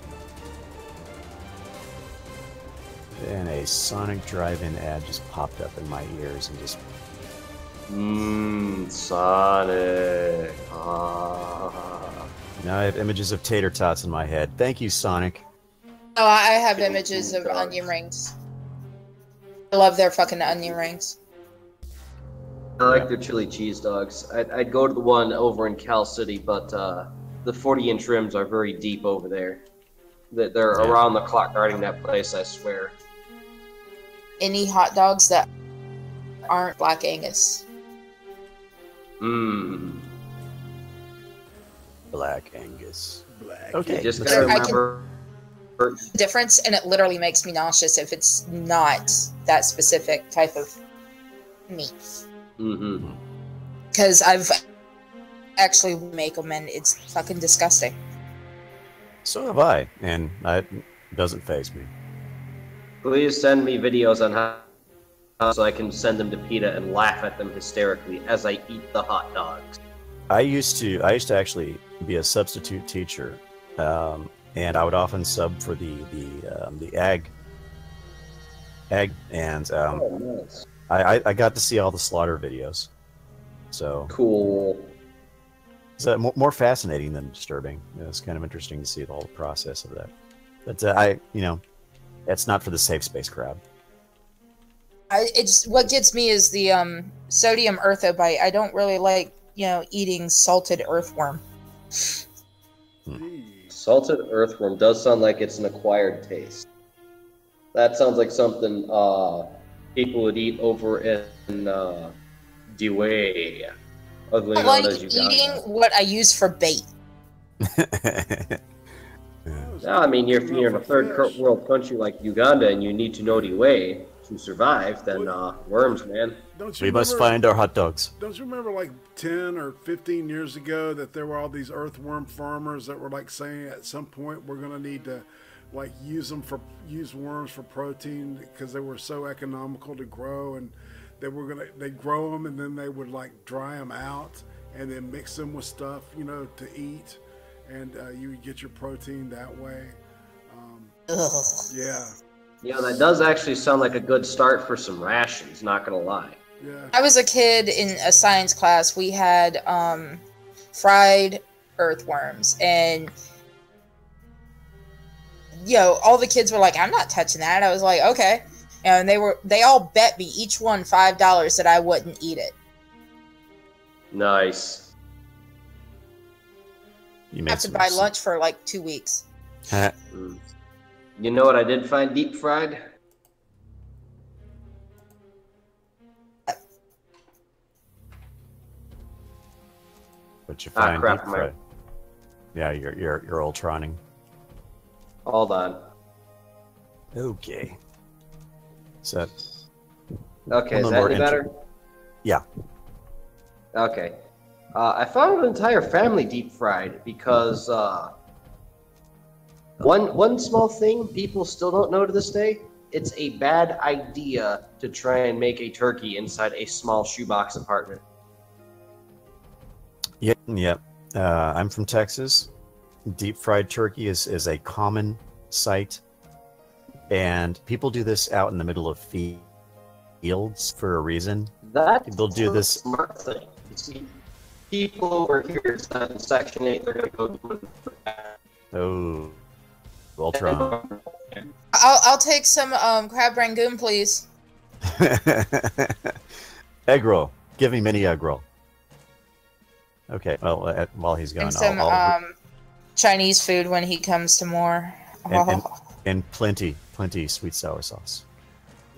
and a Sonic Drive-In ad just popped up in my ears and just. Sonic. Now I have images of tater tots in my head. Thank you, Sonic. Oh, I have images of onion rings. I love their fucking onion rings. I like their chili cheese dogs. I'd go to the one over in Cal City, but the 40-inch rims are very deep over there. They're around the clock guarding that place, I swear. Any hot dogs that aren't Black Angus. Black Angus. Okay. You just gotta remember difference, and it literally makes me nauseous if it's not that specific type of meat. Because I've actually make them, and it's fucking disgusting. So have I, and it doesn't faze me. Please send me videos on how so I can send them to PETA and laugh at them hysterically as I eat the hot dogs. I used to actually be a substitute teacher, and I would often sub for the ag, and nice. I got to see all the slaughter videos. So cool. It's more fascinating than disturbing. It's kind of interesting to see the whole process of that. But it's not for the safe space crowd. It's what gets me is the sodium earthobite. I don't really like eating salted earthworm. Salted earthworm does sound like it's an acquired taste. That sounds like something people would eat over in Dewey. I like eating what I use for bait. No, I mean, if you're in a third world country like Uganda and you need to know Dewey to survive, then worms, man. We must find our hot dogs. Don't you remember like 10 or 15 years ago that there were all these earthworm farmers that were like saying at some point we're going to need to like use worms for protein because they were so economical to grow, and they grow them and then they would like dry them out and then mix them with stuff, you know, to eat, and you would get your protein that way. Yeah. Yeah, that does actually sound like a good start for some rations, not gonna lie. Yeah. I was a kid in a science class. We had fried earthworms, and all the kids were like, "I'm not touching that." I was like, "Okay," and they all bet me, each one $5, that I wouldn't eat it. Nice. You I have to buy lunch for like 2 weeks. You know what I did find deep fried? What you find crap, deep fried? Yeah, you're Ultroning. Hold on. Okay. So. Okay, is that any better? Yeah. Okay. I found an entire family deep fried because one small thing people still don't know to this day: it's a bad idea to try and make a turkey inside a small shoebox apartment. Yep. I'm from Texas. Deep fried turkey is a common sight, and people do this out in the middle of fields for a reason. People do this. Smart thing. You see, people over here in Section 8, they're gonna go do it. Oh, Ultron. I'll take some crab rangoon, please. Egg roll. Give me mini egg roll. Okay. Well, while he's gone, And some Chinese food when he comes to more. And plenty sweet sour sauce.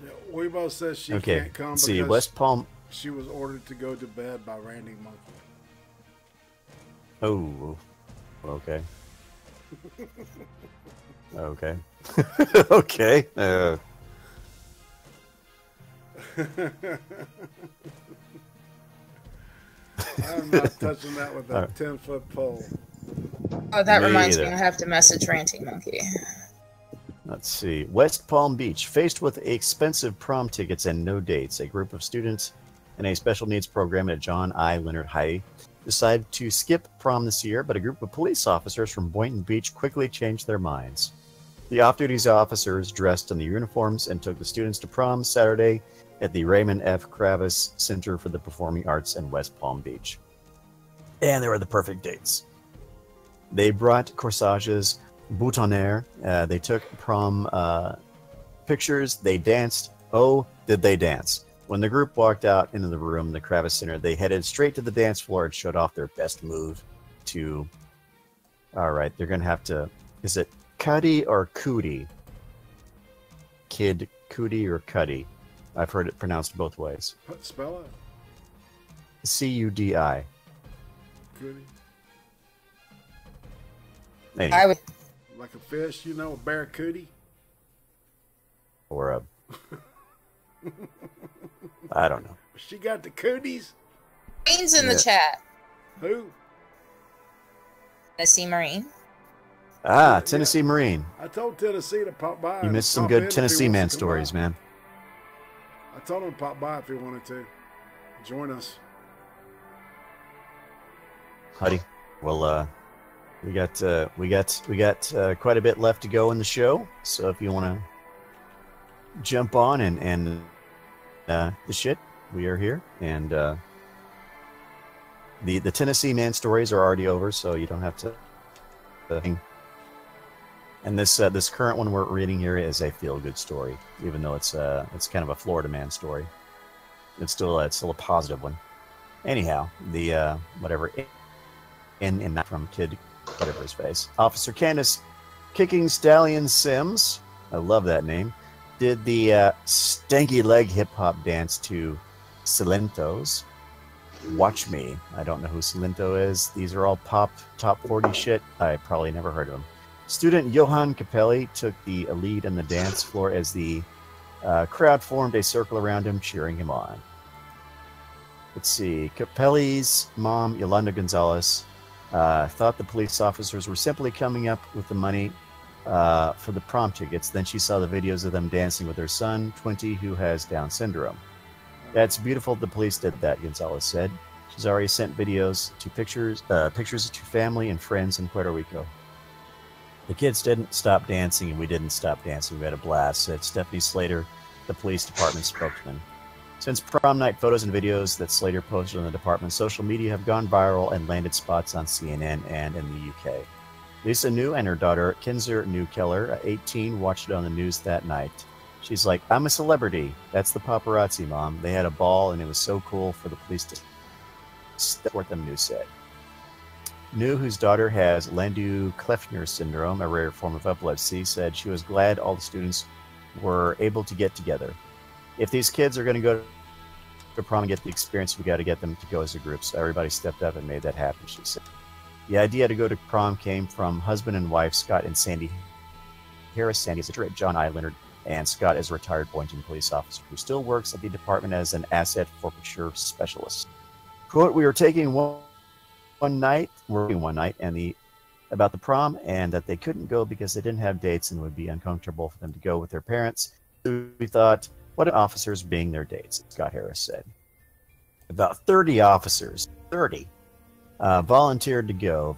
Yeah, Weebo says she Okay. can't come See, because West Palm. she was ordered to go to bed by Randy Monkey. Oh. Okay. Okay. Okay. I'm not touching that with a 10-foot pole. Oh, that Me reminds either. me. I have to message Ranting Monkey. Let's see. West Palm Beach. Faced with expensive prom tickets and no dates, a group of students in a special needs program at John I. Leonard High decided to skip prom this year, but a group of police officers from Boynton Beach quickly changed their minds. The off-duty officers dressed in the uniforms and took the students to prom Saturday at the Raymond F. Kravis Center for the Performing Arts in West Palm Beach. And they were the perfect dates. They brought corsages, boutonniere. They took prom pictures. They danced. Oh, did they dance. When the group walked out into the room, the Kravis Center, they headed straight to the dance floor and showed off their best move to... All right, they're going to have to... Is it Cuddy or Cootie? Kid Cootie or Cuddy? I've heard it pronounced both ways. Spell it. C-U-D-I. Goody. Anyway, I would. Like a fish, you know, a barracuda. or a... I don't know. She got the cooties. Marines in Yeah. the chat. Who? Tennessee Marine. Ah, Tennessee Marine. I told Tennessee to pop by. You and missed some pop in good if he Tennessee wants man to come stories, by. man. I told him to pop by if he wanted to. Join us. Huddy. Well, we got quite a bit left to go in the show. So if you want to jump on and the shit, we are here. And the Tennessee man stories are already over, so you don't have to. And this current one we're reading here is a feel good story, even though it's kind of a Florida man story. It's still a positive one. Anyhow, the whatever in that from kid whatever his face. Officer Candace Kicking Stallion Sims, I love that name, did the stanky leg hip hop dance to Silento's Watch Me. I don't know who Silento is. These are all pop top 40 shit. I probably never heard of them. Student Johan Capelli took the lead in the dance floor as the crowd formed a circle around him, cheering him on. Let's see. Capelli's mom, Yolanda Gonzalez, thought the police officers were simply coming up with the money for the prom tickets. Then she saw the videos of them dancing with their son, 20, who has Down syndrome. That's beautiful. The police did that, Gonzalez said. She's already sent videos to pictures to family and friends in Puerto Rico. The kids didn't stop dancing, and we didn't stop dancing. We had a blast, said Stephanie Slater, the police department spokesman. Since prom night, photos and videos that Slater posted on the department's social media have gone viral and landed spots on CNN and in the UK. Lisa New and her daughter, Kinzer New Keller, 18, watched it on the news that night. She's like, I'm a celebrity. That's the paparazzi, Mom. They had a ball, and it was so cool for the police to support them, New said. New, whose daughter has Landau-Kleffner syndrome, a rare form of epilepsy, said she was glad all the students were able to get together. If these kids are going to go to prom and get the experience, we got to get them to go as a group. So everybody stepped up and made that happen, she said. The idea to go to prom came from husband and wife, Scott and Sandy Harris. Sandy is a director, John I. Leonard, and Scott is a retired Boynton police officer who still works at the department as an asset forfeiture specialist. Quote, we were taking one night, and about the prom, and that they couldn't go because they didn't have dates and it would be uncomfortable for them to go with their parents. So we thought, what if officers being their dates, Scott Harris said. About 30 officers, 30, volunteered to go,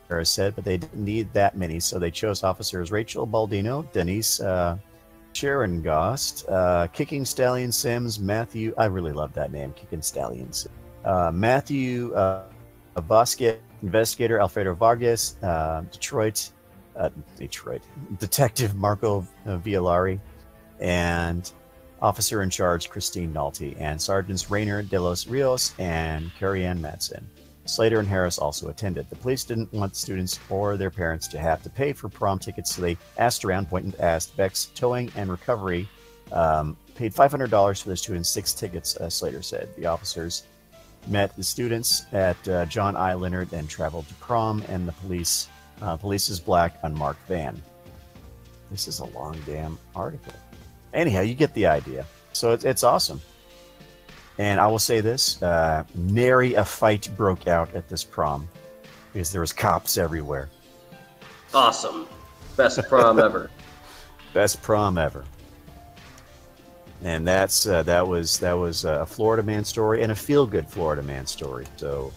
Harris said, but they didn't need that many, so they chose officers Rachel Baldino, Denise Sharon Gost, Kicking Stallion Sims, Matthew, I really love that name, Kicking Stallion Sims, Matthew Bosquet, investigator Alfredo Vargas, Detroit, Detective Marco Villari, and officer in charge Christine Nolte, and Sergeants Rainer De Los Rios and Carrie Ann Madsen. Slater and Harris also attended. The police didn't want students or their parents to have to pay for prom tickets, so they asked around. Boynton asked Beck's Towing and Recovery, paid $500 for the students' 6 tickets, Slater said. The officers met the students at John I. Leonard and traveled to prom, and the police's black unmarked van. This is a long damn article. Anyhow, you get the idea. So it's awesome. And I will say this, nary a fight broke out at this prom because there was cops everywhere. Awesome. Best prom ever. Best prom ever. And that was a Florida man story and a feel-good Florida man story. So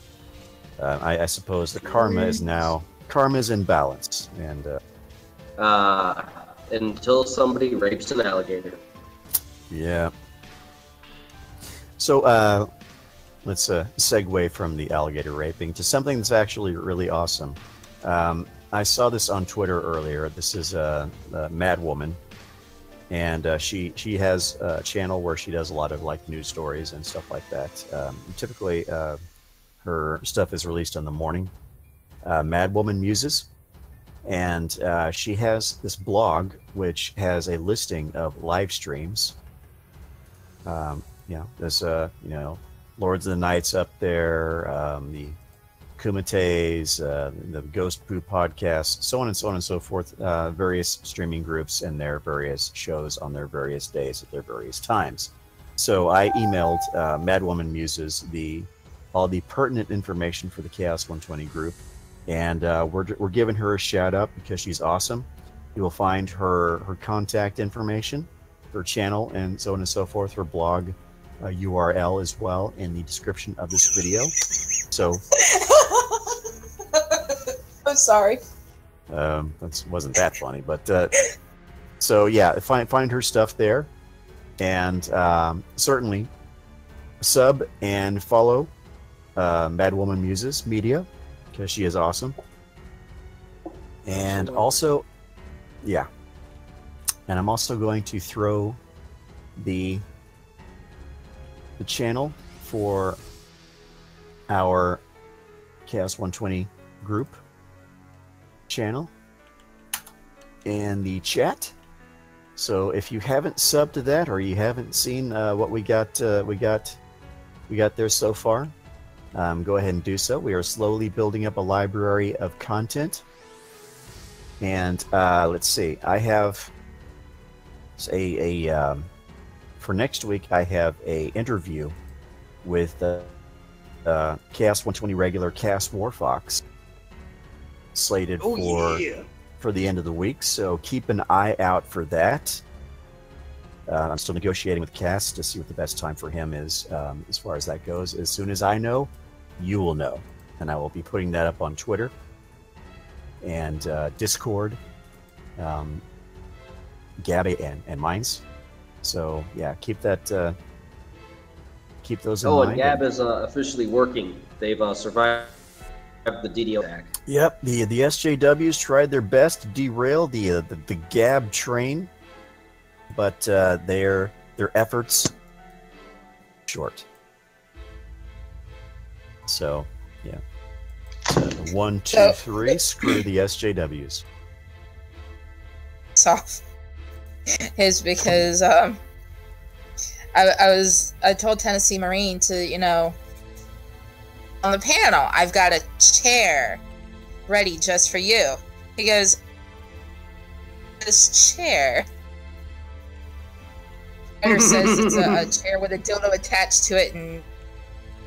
I suppose the karma is in balance. And until somebody rapes an alligator. Yeah. So let's segue from the alligator raping to something that's actually really awesome. I saw this on Twitter earlier. This is Mad Woman. And she has a channel where she does a lot of like news stories and stuff like that. Typically, her stuff is released in the morning. Mad Woman MUSES, and she has this blog which has a listing of live streams. There's Lords of the Nights up there, the Kumites, the Ghost Poo podcast, so on and so forth, various streaming groups and their various shows on their various days at their various times. So I emailed Mad Woman MUSES all the pertinent information for the Chaos 120 group, and we're giving her a shout out because she's awesome. You will find her contact information, her channel, and so on and so forth, her blog URL as well in the description of this video. So I'm sorry. That wasn't that funny, but so yeah, find her stuff there, and certainly sub and follow Mad Woman MUSES Media because she is awesome, and also, yeah, and I'm also going to throw the channel for our Chaos 120 group channel in the chat. So if you haven't subbed to that, or you haven't seen what we got there so far, go ahead and do so. We are slowly building up a library of content, and let's see. I have for next week. I have a interview with Cas 120 regular Cas WarFox, slated for for the end of the week, so keep an eye out for that. I'm still negotiating with Cas to see what the best time for him is as far as that goes. As soon as I know, you will know. And I will be putting that up on Twitter and Discord, Gabby and Mines. So yeah, keep that. Keep those in mind. And Gab is officially working. They've survived the DDO attack. Yep, the SJWs tried their best to derail the Gab train, but their efforts short. So yeah, so 1, 2, 3. Screw the SJWs. Soft is because I told Tennessee Marine to, you know, on the panel, I've got a chair ready just for you. He goes, this chair. Writer says it's a chair with a dildo attached to it and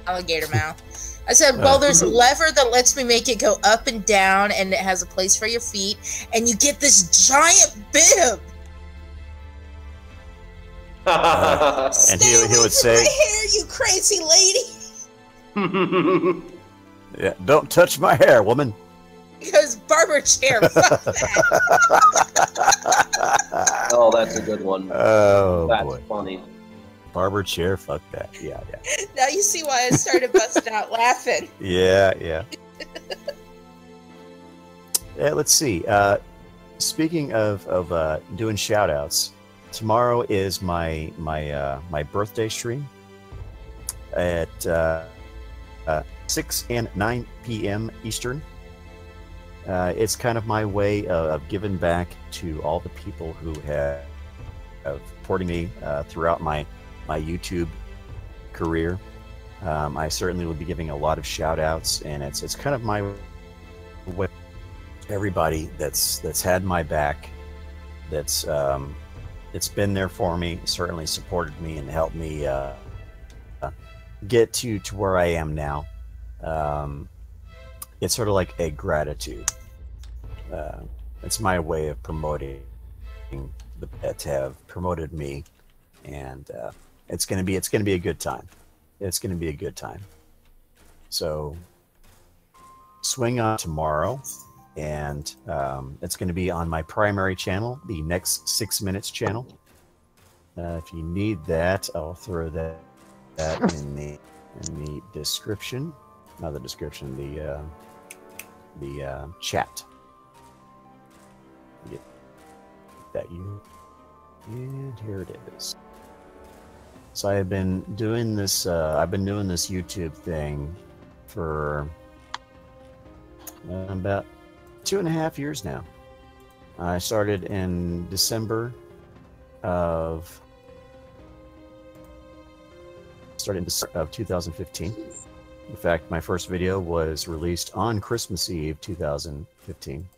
alligator mouth. I said, well, there's a lever that lets me make it go up and down, and it has a place for your feet, and you get this giant bib. And he would say, my hair, you crazy lady. Yeah, don't touch my hair, woman. He goes, barber chair, fuck that. Oh, that's a good one. Oh, that's boy. Funny. Barber chair, fuck that. Yeah. Now you see why I started busting out laughing. Yeah. Yeah, let's see. Speaking of doing shout outs, tomorrow is my birthday stream at 6 and 9 p.m. Eastern. It's kind of my way of giving back to all the people who have supported me throughout my YouTube career. I certainly will be giving a lot of shout outs, and it's kind of my way. Everybody that's had my back, that's been there for me, certainly supported me and helped me get to where I am now. It's sort of like a gratitude. It's my way of promoting the that have promoted me, and it's gonna be a good time. It's gonna be a good time. So swing on tomorrow, and it's gonna be on my primary channel, the Next 6 Minutes channel. If you need that, I'll throw that in the description. Not the description, the chat. Get that you, and here it is. So I've been doing this. I've been doing this YouTube thing for about 2.5 years now. I started in December of 2015. In fact, my first video was released on Christmas Eve 2015.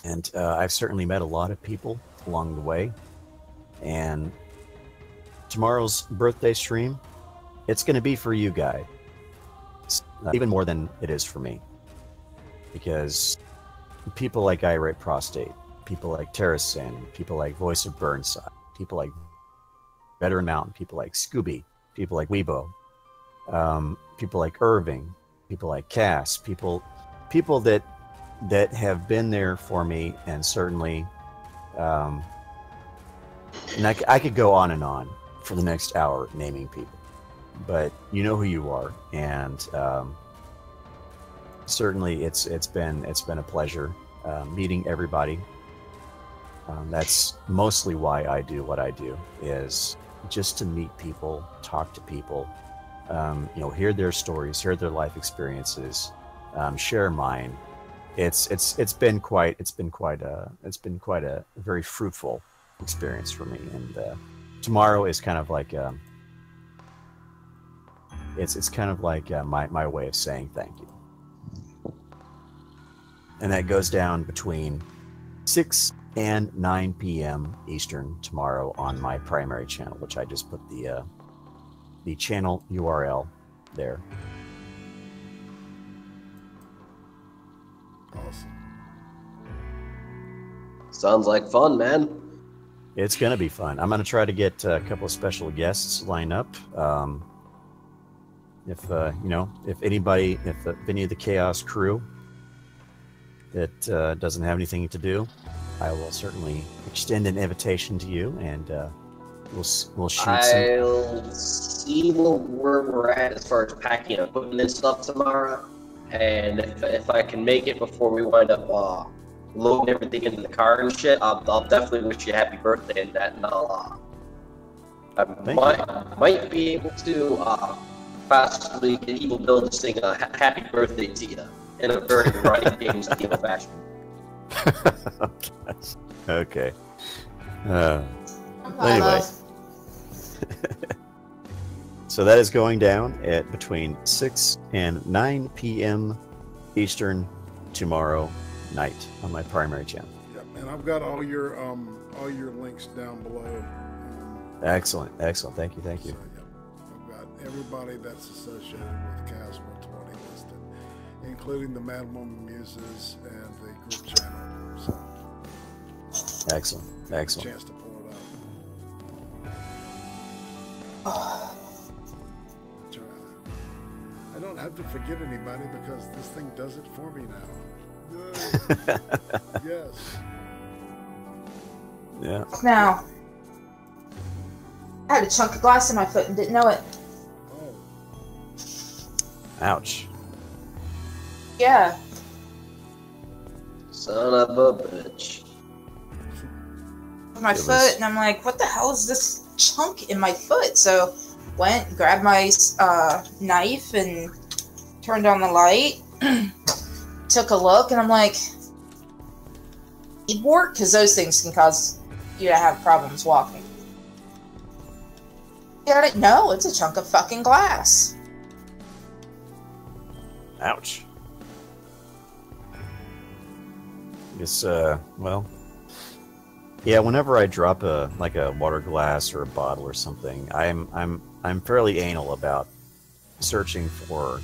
And I've certainly met a lot of people along the way. And tomorrow's birthday stream, it's going to be for you guys. Even more than it is for me. Because people like IRATE PROSTATE, people like TerraSynn, people like Voice of Burnside, people like Vetran Mountainman, people like Scooby, people like Weebo, people like Irving, people like Cas, people that have been there for me, and certainly, and I could go on for the next hour naming people, but you know who you are, and certainly it's been a pleasure meeting everybody. That's mostly why I do what I do, is just to meet people, talk to people, hear their stories, hear their life experiences, share mine. It's been quite a very fruitful experience for me. And tomorrow is kind of like it's kind of like my way of saying thank you. And that goes down between 6 and 9 p.m. Eastern tomorrow on my primary channel, which I just put the channel URL there. Awesome. Sounds like fun, man. It's going to be fun. I'm going to try to get a couple of special guests lined up. If you know, if any of the Chaos crew that doesn't have anything to do, I will certainly extend an invitation to you, and we'll shoot I'll see where we're at as far as packing and putting in stuff tomorrow, and if I can make it before we wind up loading everything into the car and shit, I'll definitely wish you a happy birthday and that, and I might be able to possibly get Evil Bill to sing a happy birthday to you in a very Ryan James Dio fashion. Okay. Anyway. So that is going down at between 6 and 9 p.m. Eastern tomorrow night on my primary channel. Yep, and I've got all your links down below. Excellent. Thank you. So, yep, I've got everybody that's associated with Cas WarFox listed, including the Mad Woman Muses and the group channel. So, excellent. Chance to pull it up. I don't have to forget anybody because this thing does it for me now. Yes. Yeah. Now, I had a chunk of glass in my foot and didn't know it. Oh. Ouch. Yeah. Son of a bitch. My foot, and I'm like, what the hell is this chunk in my foot? So went, grabbed my knife and turned on the light, took a look, and I'm like, beadboard? Because those things can cause you to have problems walking. No, it's a chunk of fucking glass. Ouch. I guess, well, yeah, whenever I drop a water glass or a bottle or something, I'm fairly anal about searching for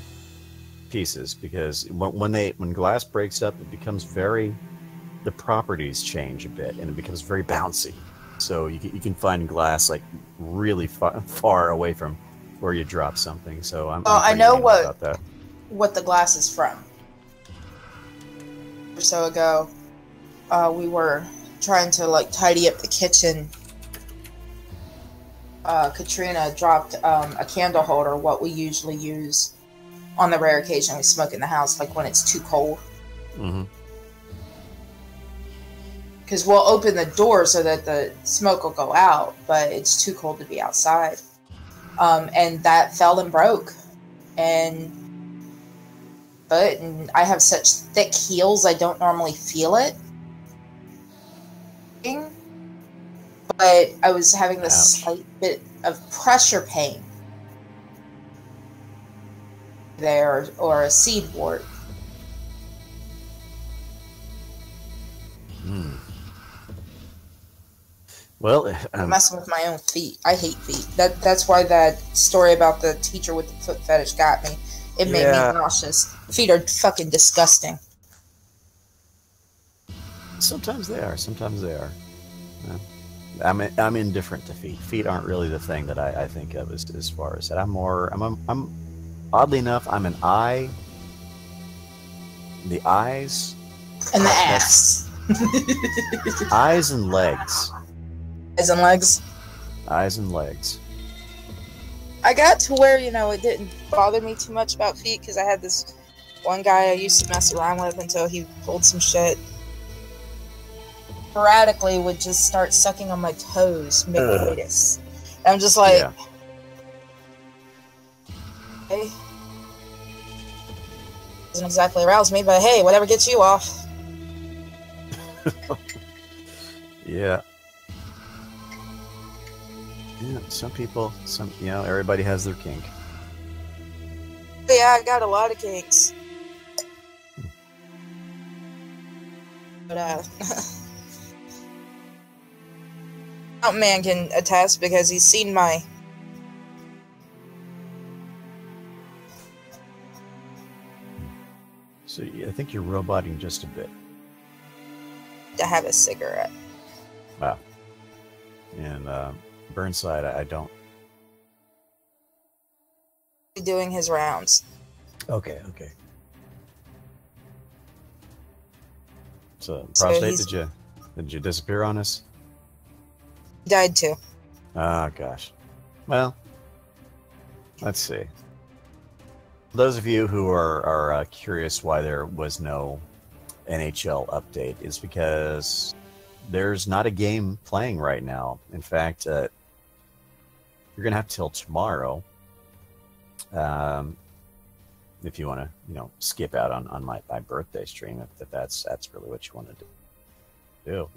pieces, because when glass breaks up, it becomes the properties change a bit and it becomes very bouncy. So you can find glass like really far away from where you drop something. So I know about that. What the glass is from. Or so ago, we were trying to like tidy up the kitchen. Katrina dropped a candle holder, what we usually use on the rare occasion we smoke in the house, like when it's too cold. Mm-hmm. Because we'll open the door so that the smoke will go out, but it's too cold to be outside. And that fell and broke. And I have such thick heels, I don't normally feel it. But I was having this slight bit of pressure pain there, or a seed wart. Well, I'm messing with my own feet. I hate feet. That's why that story about the teacher with the foot fetish got me. It made me nauseous. Feet are fucking disgusting. Sometimes they are. I'm indifferent to feet. Feet aren't really the thing that I think of as far as that. I'm oddly enough, I'm an eye. The eyes and the ass. Eyes and legs. Eyes and legs. Eyes and legs. I got to where, it didn't bother me too much about feet, because I had this one guy I used to mess around with until he pulled some shit. Sporadically would just start sucking on my toes, mid-coitus. I'm just like, hey, doesn't exactly arouse me, but hey, whatever gets you off. Yeah. Yeah, some people, everybody has their kink. Yeah, I got a lot of kinks. But, Mountainman can attest because he's seen my... So I think you're roboting just a bit. To have a cigarette. Wow. And Burnside, I don't. Doing his rounds. Okay. So PROSTATE, did you disappear on us? He died too. Ah, gosh. Well, let's see. Those of you who are curious why there was no NHL update is because there's not a game playing right now. In fact, you're gonna have till tomorrow, if you want to, skip out on my birthday stream. If that's really what you want to do,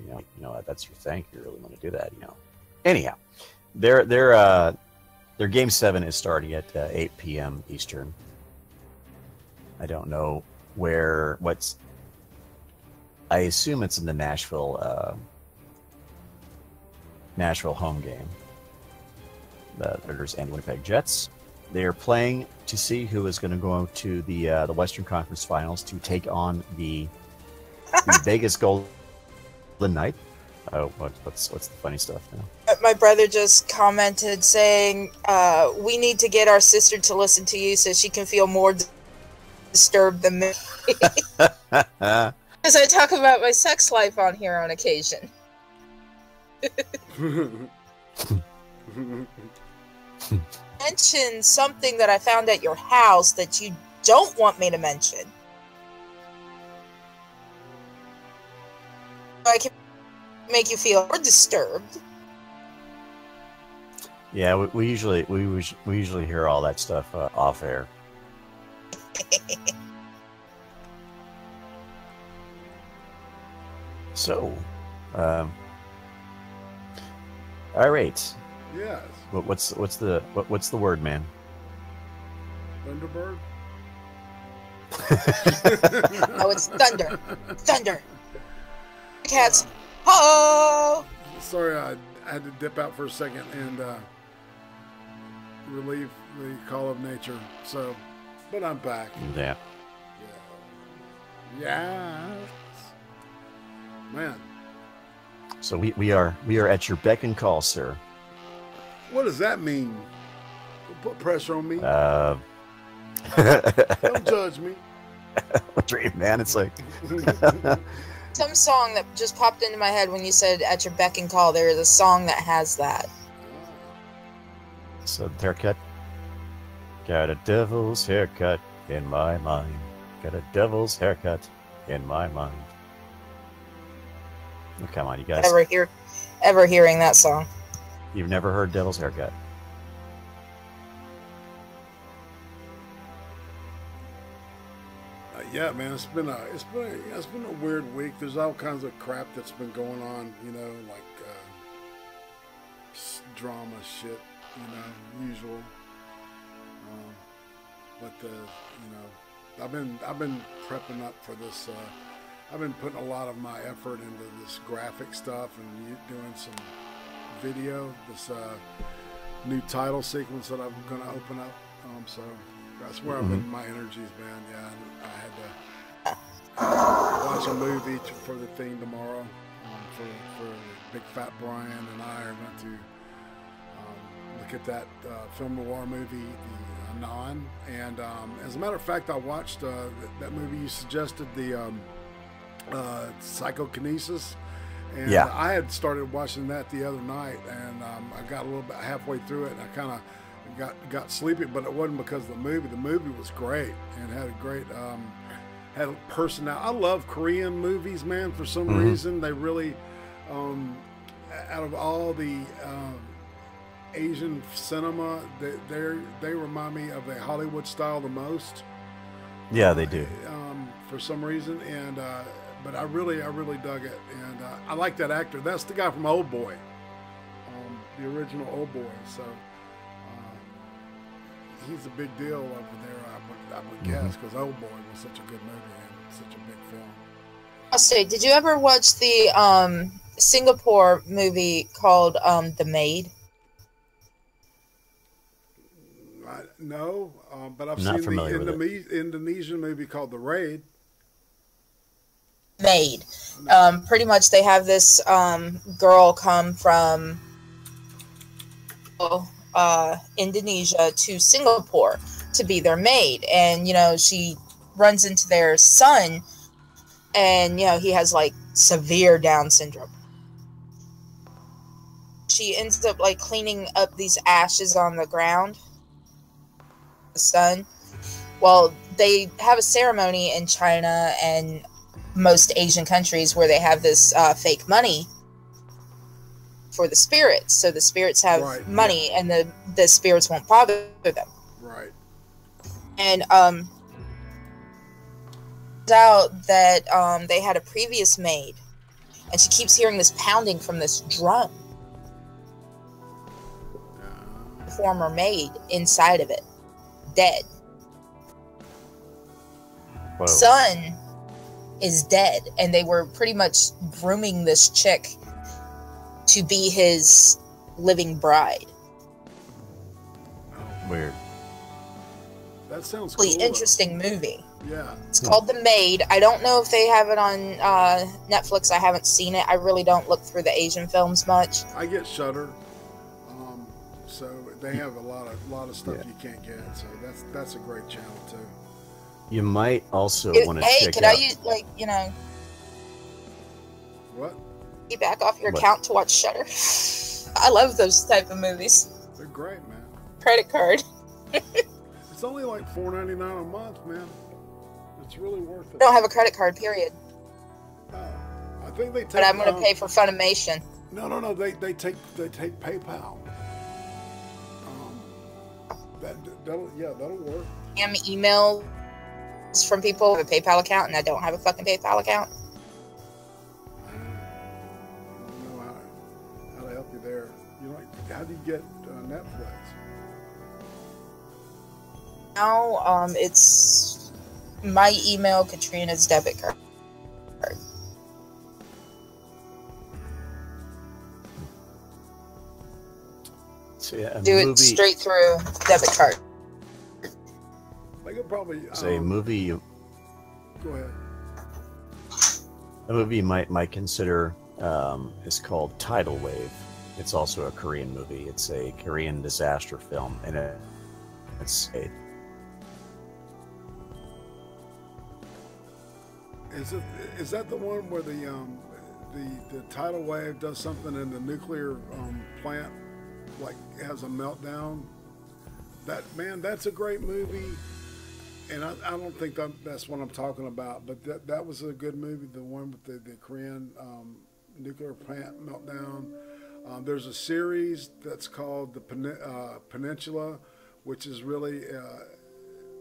that's your thing. You really want to do that, Anyhow, their game 7 is starting at 8 p.m. Eastern. I don't know I assume it's in the Nashville home game. The Predators and Winnipeg Jets. They are playing to see who is going to go to the Western Conference Finals to take on the Vegas Golden Knights. Oh, what's the funny stuff now? My brother just commented saying, "We need to get our sister to listen to you so she can feel more disturbed than me." Because I talk about my sex life on here on occasion. Mention something that I found at your house that you don't want me to mention. I can make you feel more disturbed. Yeah, we usually hear all that stuff off air. So, IRATE. Yes. What's the word, man? Thunderbird. Oh, it's thunder. Thunder. Cats. Oh. Sorry, I had to dip out for a second and relieve the call of nature. So, but I'm back. Yeah. Yes. Man. So we are at your beck and call, sir. What does that mean? Don't put pressure on me. Don't judge me. Dream, man. It's like some song that just popped into my head when you said at your beck and call. There is a song that has that. So haircut. Got a devil's haircut in my mind. Got a devil's haircut in my mind. Oh, come on, you guys. Ever hearing that song? You've never heard Devil's Haircut? Yeah, man, it's been a weird week. There's all kinds of crap that's been going on, like drama shit, usual. But I've been prepping up for this. I've been putting a lot of my effort into this graphic stuff and doing some video, this new title sequence that I'm going to open up. So that's where I've been, my energy's been. Yeah, I had to watch a movie for the thing tomorrow. For Big Fat Brian and I are going to look at that film noir movie, The Non. And as a matter of fact, I watched that movie you suggested, the Psychokinesis. And yeah. I had started watching that the other night, and I got a little bit halfway through it, and I kind of got sleepy, but it wasn't because of the movie. The movie was great and had a great had a personality. I love Korean movies, man. For some reason, they really, out of all the Asian cinema, they remind me of the Hollywood style the most. Yeah, they do. For some reason, and but I really dug it, and I like that actor. That's the guy from Old Boy, the original Old Boy. So he's a big deal over there, I would guess, because Old Boy was such a good movie and such a big film. I'll say, did you ever watch the Singapore movie called The Maid? No, but I've Not seen familiar the with Indonesian movie called The Raid. maid. Pretty much they have this girl come from Indonesia to Singapore to be their maid, and you know, she runs into their son, and you know, he has like severe Down syndrome. She ends up like cleaning up these ashes on the ground, the son. Well, they have a ceremony in China and most Asian countries where they have this fake money for the spirits. So the spirits have money, and the spirits won't bother them. Right. And out that they had a previous maid, and she keeps hearing this pounding from this drum. Former maid inside of it, dead. Whoa. Son is dead, and they were pretty much grooming this chick to be his living bride. Weird. That sounds really cool. Interesting movie. Yeah. It's called The Maid. I don't know if they have it on Netflix. I haven't seen it. I really don't look through the Asian films much. I get Shudder, so they have a lot of stuff you can't get. So that's a great channel too. You might also want to hey, check could out... I use, like, you know... What? You back off your account to watch Shudder? I love those type of movies. They're great, man. Credit card. It's only like $4.99 a month, man. It's really worth it. I don't have a credit card, period. I think they take... But I'm going to pay for Funimation. No. They take PayPal. That'll work. Email from people with a PayPal account, and I don't have a fucking PayPal account. I don't know how to help you there. You know, how do you get Netflix? Now, it's my email, Katrina's debit card. So, yeah, do it straight through debit card. They could probably say movie. Go ahead. A movie you might consider is called Tidal Wave. It's also a Korean movie. It's a Korean disaster film, and it's a... Is that the one where the tidal wave does something in the nuclear plant, like has a meltdown? That's a great movie, and I don't think that's what I'm talking about. But that was a good movie, the one with the Korean nuclear plant meltdown. There's a series that's called the Peninsula, which is really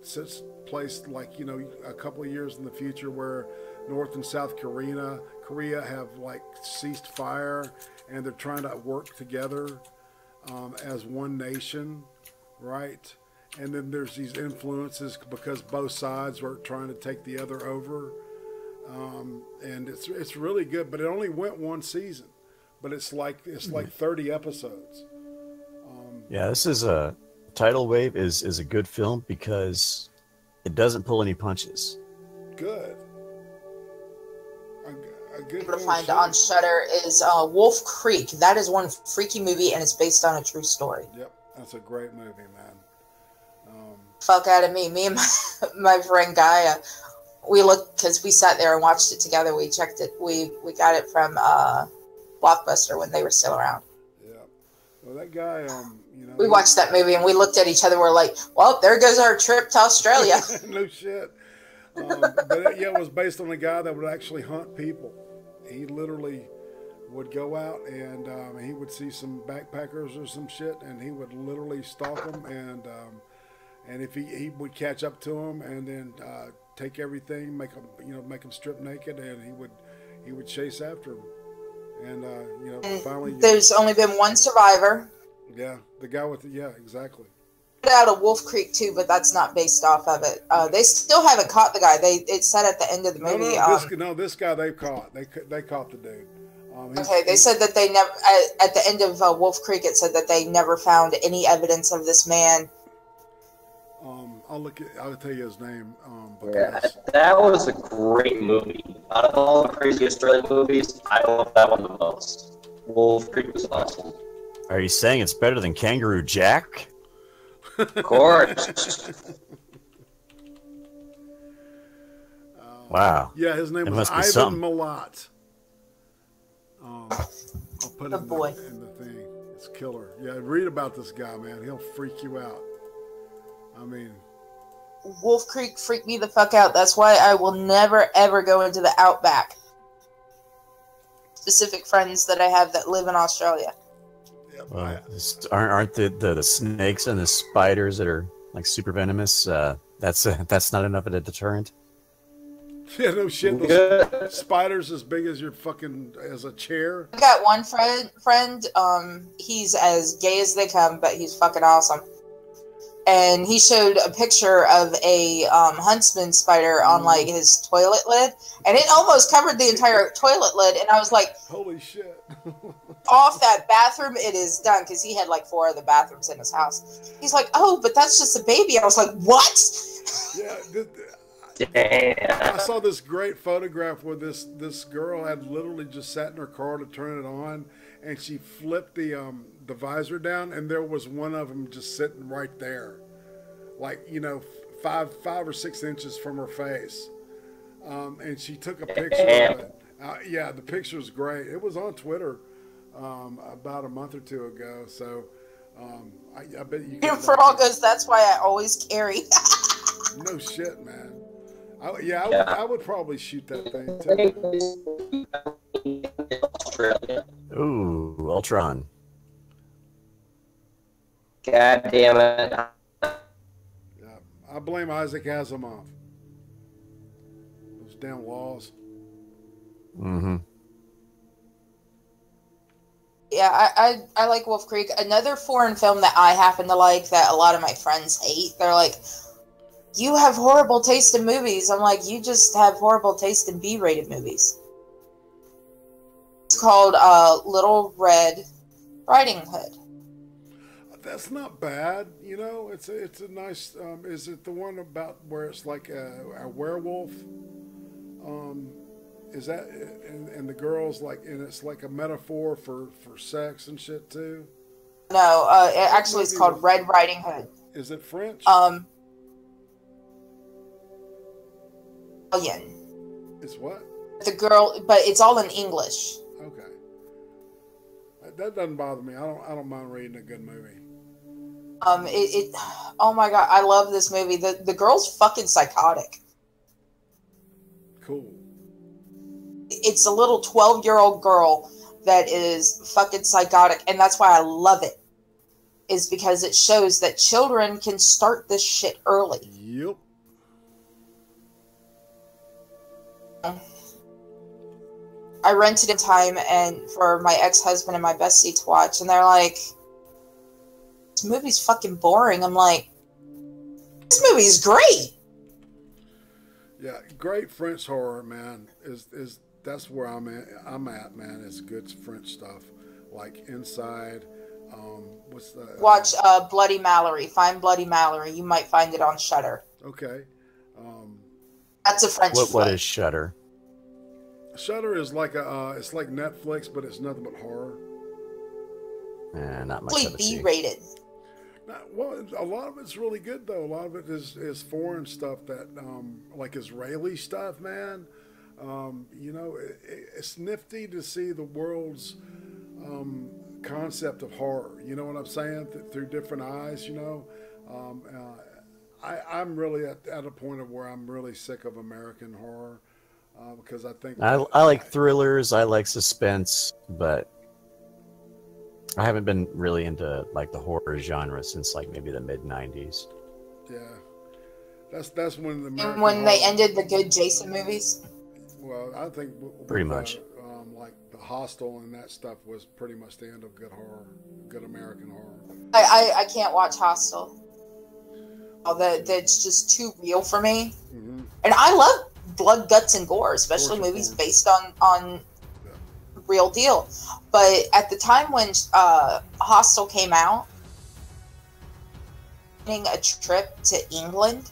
sits placed like, you know, a couple of years in the future, where North and South Korea have like ceased fire, and they're trying to work together as one nation, right? And then there's these influences because both sides were trying to take the other over, and it's really good. But it only went one season, but it's like 30 episodes. Yeah, this is a... Tidal Wave is a good film because it doesn't pull any punches. Good. A good Able to find on Shudder is Wolf Creek. That is one freaky movie, and it's based on a true story. Yep, that's a great movie, man. Fuck out of me. Me and my friend Gaia, we looked, because we sat there and watched it together. We checked it. We got it from Blockbuster when they were still around. Yeah. Well, that guy, you know, we watched that movie and we looked at each other. We're like, well, there goes our trip to Australia. No shit. But it was based on a guy that would actually hunt people. He literally would go out and he would see some backpackers or some shit, and he would literally stalk them, and if he would catch up to them, and then take everything, make them strip naked, and he would chase after them, and finally there's only been one survivor. Yeah, the guy with exactly. Out of Wolf Creek too, but that's not based off of it. They still haven't caught the guy. It said at the end of the movie. This guy they caught. They caught the dude. Okay, they said that they never. At the end of Wolf Creek, it said that they never found any evidence of this man. I'll tell you his name. Yeah, that was a great movie. Out of all the crazy Australian movies, I love that one the most. Wolf Creek was awesome. Are you saying it's better than Kangaroo Jack? Of course. Wow. Yeah, his name It was must be Ivan something. Milat. I'll put it boy. in the thing. It's killer. Yeah, read about this guy, man. He'll freak you out. I mean, Wolf Creek freaked me the fuck out. That's why I will never ever go into the outback. Specific friends that I have that live in Australia. yeah, Well, aren't the snakes and the spiders that are like super venomous? That's not enough of a deterrent. yeah, no shit. Those spiders as big as your fucking as a chair. I got one friend. He's as gay as they come, but he's fucking awesome. And he showed a picture of a huntsman spider on like his toilet lid, and it almost covered the entire toilet lid. And I was like, Holy shit. off that bathroom, it is done, because he had like 4 other bathrooms in his house. He's like, oh, but that's just a baby. I was like, what? Yeah, Damn. I saw this great photograph where this girl had literally just sat in her car to turn it on, and she flipped the visor down, and there was one of them just sitting right there, like, you know, 5 or 6 inches from her face, and she took a picture of it. Yeah, the picture's great. It was on Twitter about a month or 2 ago, so I bet you can. For all goes, that's why I always carry. No shit, man. I would probably shoot that thing too. Australia. Ooh, Ultron. God damn it. Yeah, I blame Isaac Asimov. Those damn laws. Mm-hmm. Yeah, I like Wolf Creek. Another foreign film that I happen to like that a lot of my friends hate. They're like, you have horrible taste in movies. I'm like, you just have horrible taste in B-rated movies. It's called Little Red Riding Hood. That's not bad, you know. It's a nice. Is it the one about where it's like a werewolf? Is that and the girls like, and it's like a metaphor for sex and shit too? No, it actually it's called Red Riding Hood. Is it French? It's what? The girl, but it's all in English. Okay. That doesn't bother me. I don't mind reading a good movie. Oh my god, I love this movie. The girl's fucking psychotic. Cool. It's a little 12-year-old girl that is fucking psychotic, and that's why I love it. Is because it shows that children can start this shit early. Yep. I rented in time and for my ex-husband and my bestie to watch, and they're like, this movie's fucking boring. I'm like, this movie's great. Yeah, great French horror, man. Is that's where I'm at, man. It's good French stuff like Inside. What's the Watch Bloody Mallory. Find Bloody Mallory. You might find it on Shudder. Okay. That's a French. What is Shudder? Shudder is like it's like Netflix, but it's nothing but horror. Not much of a B-rated. Well, a lot of it's really good though. A lot of it is foreign stuff that like Israeli stuff, man. You know, it's nifty to see the world's concept of horror. You know what I'm saying? Through different eyes. You know, I'm really at a point of where I'm really sick of American horror because I think I like thrillers. I like suspense, but I haven't been really into like the horror genre since like maybe the mid-90s. Yeah, that's when the American And when they horror- ended the good Jason movies. Well, I think Pretty much. Like the Hostel and that stuff was pretty much the end of good horror, good American horror. I can't watch Hostel. Oh, that's just too real for me. Mm-hmm. And I love blood, guts, and gore, especially Of course. movies based on real deal. But at the time when Hostel came out, planning a trip to England,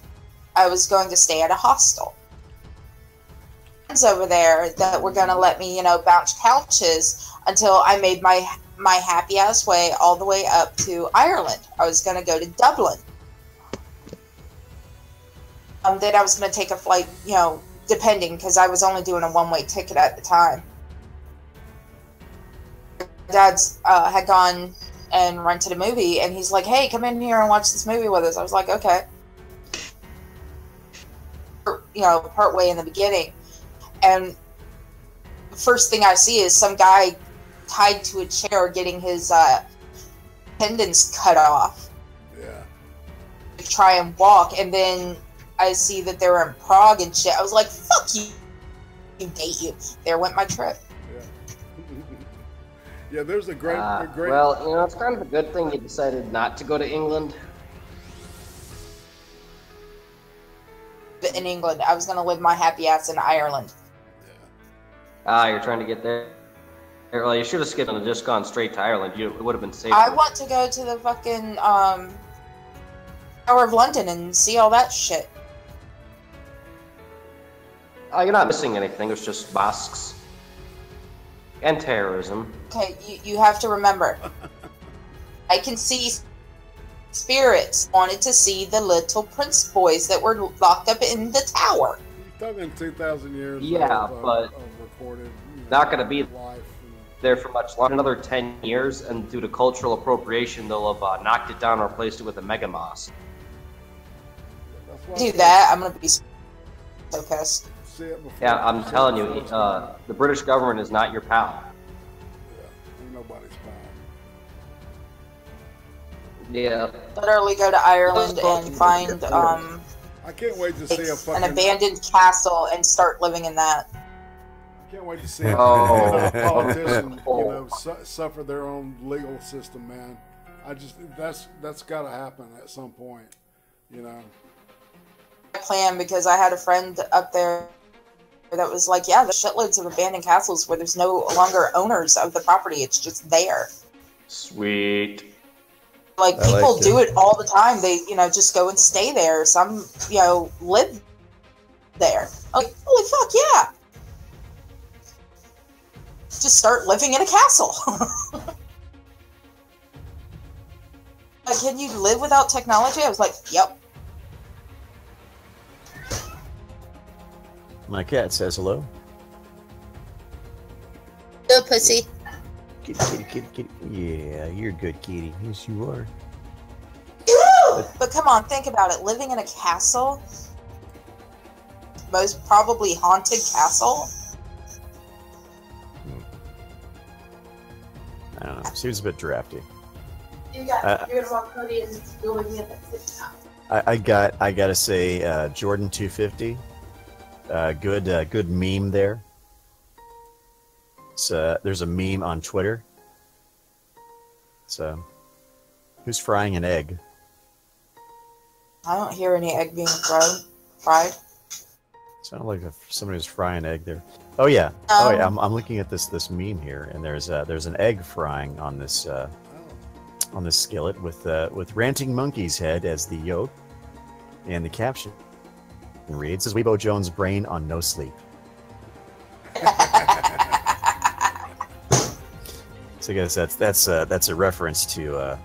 I was going to stay at a hostel. over there that were going to let me, you know, bounce couches until I made my happy ass way all the way up to Ireland. I was going to go to Dublin. Then I was going to take a flight, you know, depending, because I was only doing a one-way ticket at the time. Dad's had gone and rented a movie, and he's like, hey, come in here and watch this movie with us. I was like, okay. You know, part way in the beginning. And the first thing I see is some guy tied to a chair getting his tendons cut off. Yeah. To try and walk, and then I see that they were in Prague and shit. I was like, fuck you. You date you. There went my trip. Yeah. Yeah, there's a great... Well, you know, it's kind of a good thing you decided not to go to England. In England. I was going to live my happy ass in Ireland. Ah, you're trying to get there. Well, you should have skipped and just gone straight to Ireland. It would have been safer. I want to go to the fucking Tower of London and see all that shit. Oh, you're not missing anything. It's just mosques and terrorism. Okay, you have to remember. I can see spirits. Wanted to see the little prince boys that were locked up in the tower. You're talking 2,000 years. Yeah, but of recorded, you know, not going to be life and... there for much longer. Another 10 years, and due to cultural appropriation, they'll have knocked it down and replaced it with a mega mosque. Do that, I'm gonna be so pissed. Yeah, I'm telling you, the British government is not your pal. Yeah, ain't nobody's pal. Yeah. Literally go to Ireland and find I can't wait to see a fucking... an abandoned castle and start living in that. I can't wait to see a politician, you know, suffer their own legal system, man. I just... That's got to happen at some point, you know. Plan, because I had a friend up there that was like, yeah, there's shitloads of abandoned castles where there's no longer owners of the property, it's just there. Sweet. Like, people do it all the time. They, you know, just go and stay there. Some, you know, live there. Like, holy fuck, yeah. Just start living in a castle. Like, can you live without technology? I was like, yep. My cat says hello. Good pussy. Kitty, kitty, kitty, kitty. Yeah, you're a good kitty. Yes, you are. But come on, think about it. Living in a castle, most probably haunted castle. I don't know. Seems a bit drafty. You're gonna walk Cody and go with me at that 6 now. I gotta say, Jordan 250. Good meme there. So there's a meme on Twitter. So, who's frying an egg? I don't hear any egg being fried. Sounded like somebody was frying an egg there. Oh yeah. Oh yeah. I'm looking at this meme here, and there's an egg frying on this skillet with Ranting Monkey's head as the yolk, and the caption reads, "Is Weebo Jones' brain on no sleep?" So I guess that's a reference to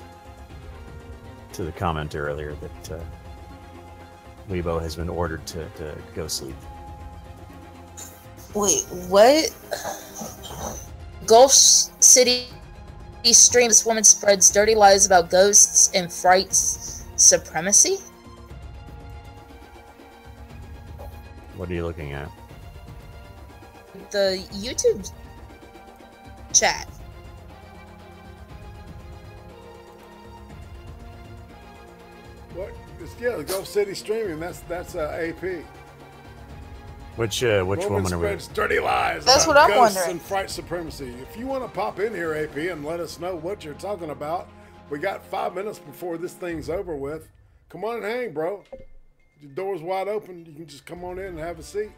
the comment earlier that Weebo has been ordered to go sleep. Wait, what? Gulf City stream. This woman spreads dirty lies about ghosts and frights supremacy. What are you looking at? The YouTube chat. What? Yeah, the Gulf City streaming. That's AP. Which woman are we? Spreads dirty lies. That's about what I'm ghosts wondering. And fright supremacy. If you want to pop in here, AP, and let us know what you're talking about, we got 5 minutes before this thing's over with. Come on and hang, bro. Your door's wide open. You can just come on in and have a seat.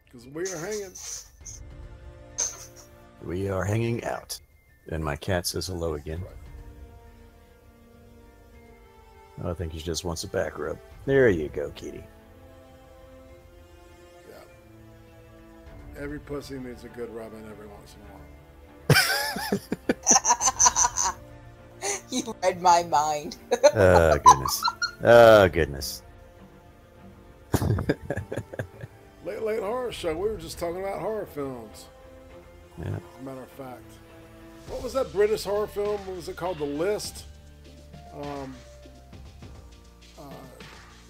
Because we are hanging. We are hanging out. And my cat says hello again. Oh, I think he just wants a back rub. There you go, kitty. Every pussy needs a good rubbing every once in a while. You read my mind. Oh, goodness. Oh, goodness. Late horror show. We were just talking about horror films. Yeah. As a matter of fact. What was that British horror film? What was it called? The List?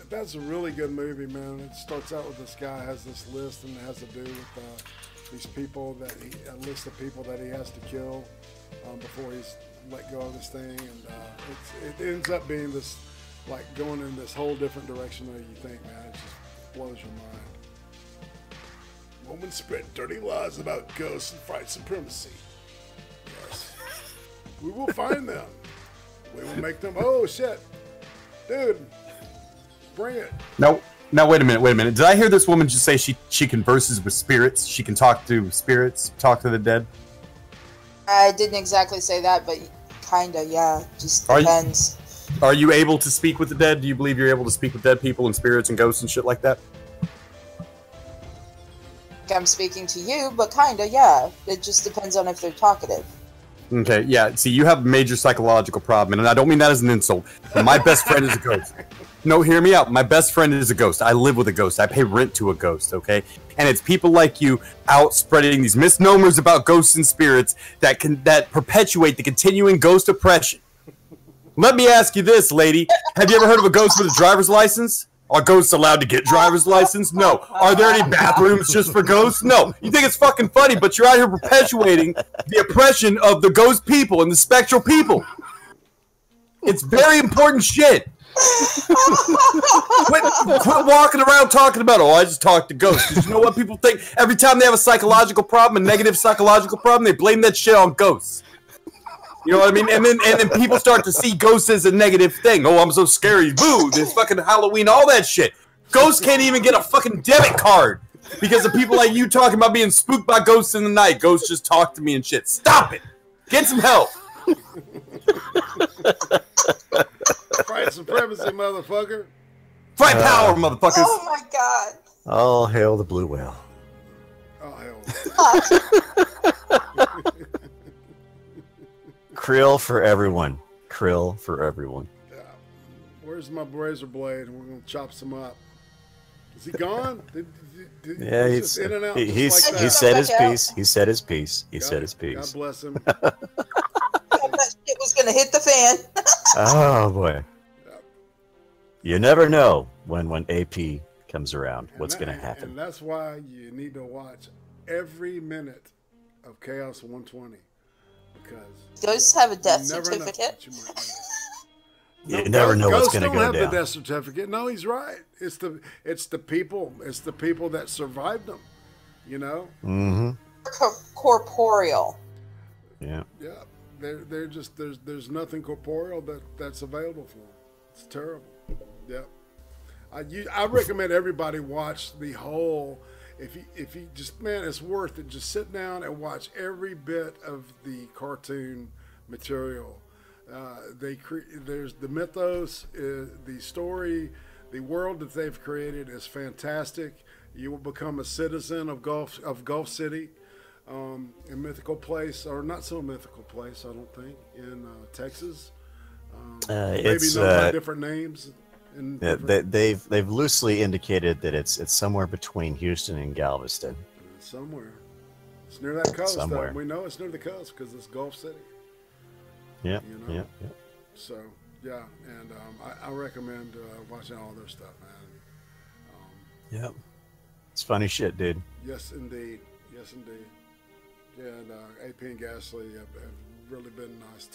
That's a really good movie, man. It starts out with this guy has this list, and it has to do with these people that a list of people that he has to kill before he's let go of this thing, and it ends up being this, like, going in this whole different direction than you think, man. It just blows your mind. Woman spread dirty lies about ghosts and white supremacy. Yes. We will find them. We will make them. Oh shit, dude. Bring it. No, wait a minute. Did I hear this woman just say she converses with spirits? She can talk to spirits, talk to the dead? I didn't exactly say that, but kinda, yeah. Just depends. Are you able to speak with the dead? Do you believe you're able to speak with dead people and spirits and ghosts and shit like that? I'm speaking to you, but kinda, yeah. It just depends on if they're talkative. Okay, yeah. See, you have a major psychological problem, and I don't mean that as an insult. But my best friend is a ghost. No, hear me out. My best friend is a ghost. I live with a ghost. I pay rent to a ghost, okay? And it's people like you out spreading these misnomers about ghosts and spirits that perpetuate the continuing ghost oppression. Let me ask you this, lady. Have you ever heard of a ghost with a driver's license? Are ghosts allowed to get driver's license? No. Are there any bathrooms just for ghosts? No. You think it's fucking funny, but you're out here perpetuating the oppression of the ghost people and the spectral people. It's very important shit. Quit walking around talking about, oh, I just talked to ghosts. Because you know what people think? Every time they have a psychological problem, a negative psychological problem, they blame that shit on ghosts. You know what I mean? And then people start to see ghosts as a negative thing. Oh, I'm so scary. Boo, there's fucking Halloween, all that shit. Ghosts can't even get a fucking debit card because of people like you talking about being spooked by ghosts in the night. Ghosts just talk to me and shit. Stop it. Get some help. White supremacy, motherfucker. Fight power, motherfuckers. Oh my god. All hail the blue whale. Oh, hell. Krill for everyone. Krill for everyone. Yeah. Where's my razor blade? We're going to chop some up. Is he gone? Yeah, he said his piece. He said his piece. He said his piece. God bless him. That shit was gonna hit the fan. Oh boy. You never know when AP comes around what's going to happen. And that's why you need to watch every minute of Chaos 120. Because ghosts have a death certificate. You never know what's going to go down. Ghosts don't have the death certificate. No, he's right. It's the people. It's the people that survived them. You know. Mm-hmm. Corporeal. Yeah. Yeah. They're just there's nothing corporeal that's available for them. It's terrible. Yeah. I recommend everybody watch the whole. If you just, man, it's worth it. Just sit down and watch every bit of the cartoon material. There's the mythos, the story, the world that they've created is fantastic. You will become a citizen of Gulf City, a mythical place, or not so mythical place, I don't think, in Texas. Maybe known by different names. Yeah, they've loosely indicated that it's somewhere between Houston and Galveston. Somewhere. It's near that coast. Somewhere. We know it's near the coast because it's Gulf City. Yeah. You know? Yeah. So yeah, and I recommend watching all their stuff, man. Yeah. It's funny shit, dude. Yes, indeed. Yes, indeed. Yeah, and AP and Gasly have really been nice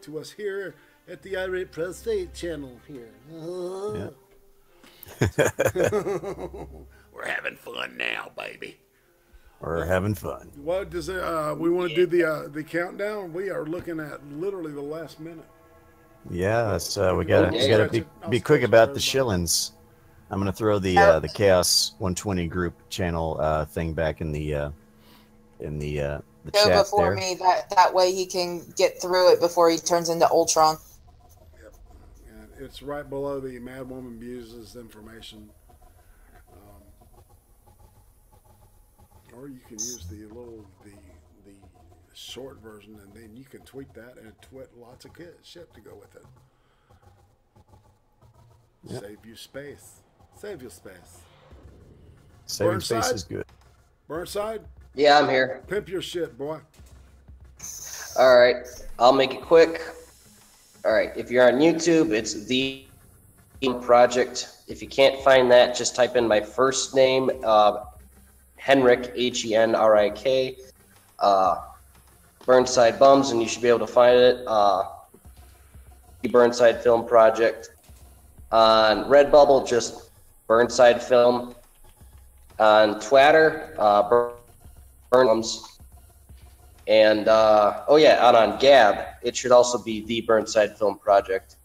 to us here at the IRATE PROSTATE channel here. Yeah. We're having fun now, baby. We're having fun. What does it? We want to do the countdown. We are looking at literally the last minute. Yeah, so we gotta be quick about the shillings. I'm gonna throw the Chaos 120 group channel thing back in the chat before there. me. That way he can get through it before he turns into Ultron. Yep. And it's right below the Mad Woman Muses information. or you can use the short version, and then you can tweet that and twit lots of shit to go with it. Yep. Save you space. Save your space. Saving space is good. Burnside? Yeah, I'm here. Pimp your shit, boy. All right, I'll make it quick. All right, if you're on YouTube, it's the project. If you can't find that, just type in my first name, Henrik, Henrik, Burnside Bums, and you should be able to find it. The Burnside Film Project. On Redbubble, just Burnside Film. On Twitter, Bums. And oh yeah, on Gab, it should also be the Burnside Film Project.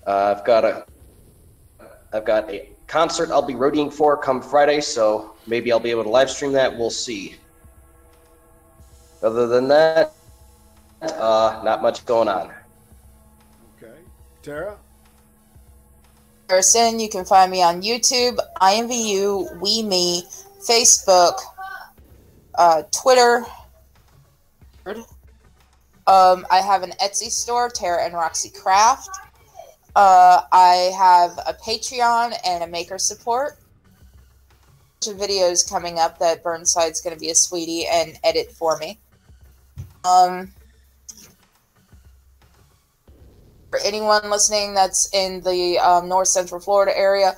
I've got a concert I'll be roadieing for come Friday, so maybe I'll be able to live stream that. We'll see. Other than that, not much going on. Okay, Tara. TerraSynn, you can find me on YouTube, IMVU, Me, Facebook, Twitter. I have an Etsy store, Tara and Roxy Craft. I have a Patreon and a maker support. Videos coming up that Burnside's going to be a sweetie and edit for me. For anyone listening that's in the North Central Florida area,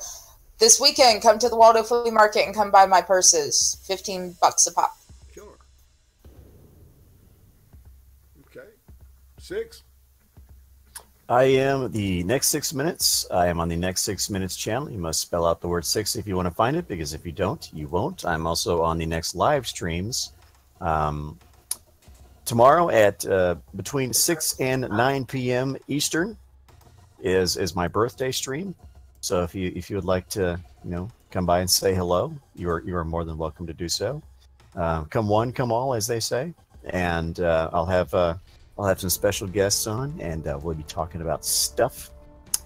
this weekend, come to the Waldo Flea Market and come buy my purses. $15 a pop. Sure. Okay. 6. I am the Next 6 Minutes. I am on the Next 6 Minutes channel. You must spell out the word 6 if you want to find it, because if you don't, you won't. I'm also on the next live streams. Tomorrow at between 6 and 9 p.m. Eastern is my birthday stream. So if you would like to, come by and say hello, you are more than welcome to do so. Come one, come all, as they say. And I'll have some special guests on, and we'll be talking about stuff.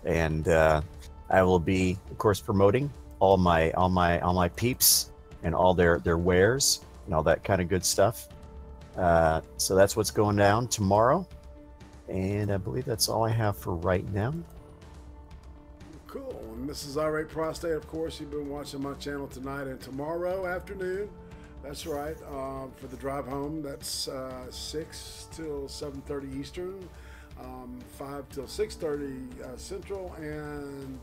And I will be, of course, promoting all my peeps and all their wares and all that kind of good stuff. So that's what's going down tomorrow, and I believe that's all I have for right now. Cool. And this is IRATE Prostate. Of course, you've been watching my channel tonight and tomorrow afternoon. That's right. For the drive home, that's 6 till 7:30 Eastern, 5 till 6:30 Central, and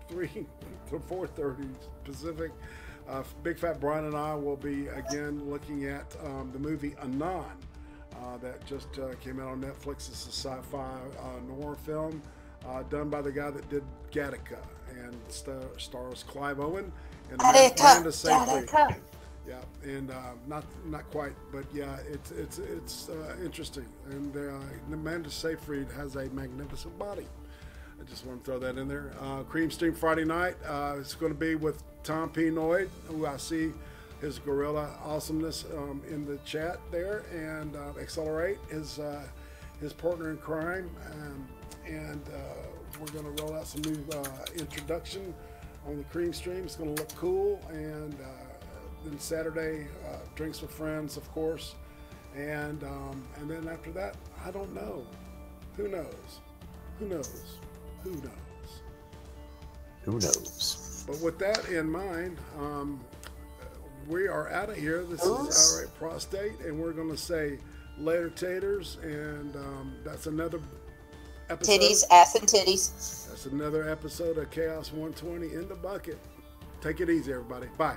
3 to 4:30 Pacific. Big Fat Brian and I will be again looking at the movie Anon that just came out on Netflix. It's a sci-fi noir film done by the guy that did Gattaca, and stars Clive Owen and Amanda Seyfried. Yeah, and not quite, but yeah, it's interesting. And Amanda Seyfried has a magnificent body. I just want to throw that in there. Cream Stream Friday night. It's going to be with Tom P. Noyd, who I see his gorilla awesomeness in the chat there, and Accelerate is his partner in crime, and we're going to roll out some new introduction on the Cream Stream. It's going to look cool, and then Saturday, drinks with friends, of course, and then after that, I don't know. Who knows? Who knows? Who knows? Who knows? But with that in mind, we are out of here. This is IRATE Prostate, and we're going to say later, taters, and that's another episode. Titties, ass, and titties. That's another episode of Chaos 120 in the bucket. Take it easy, everybody. Bye.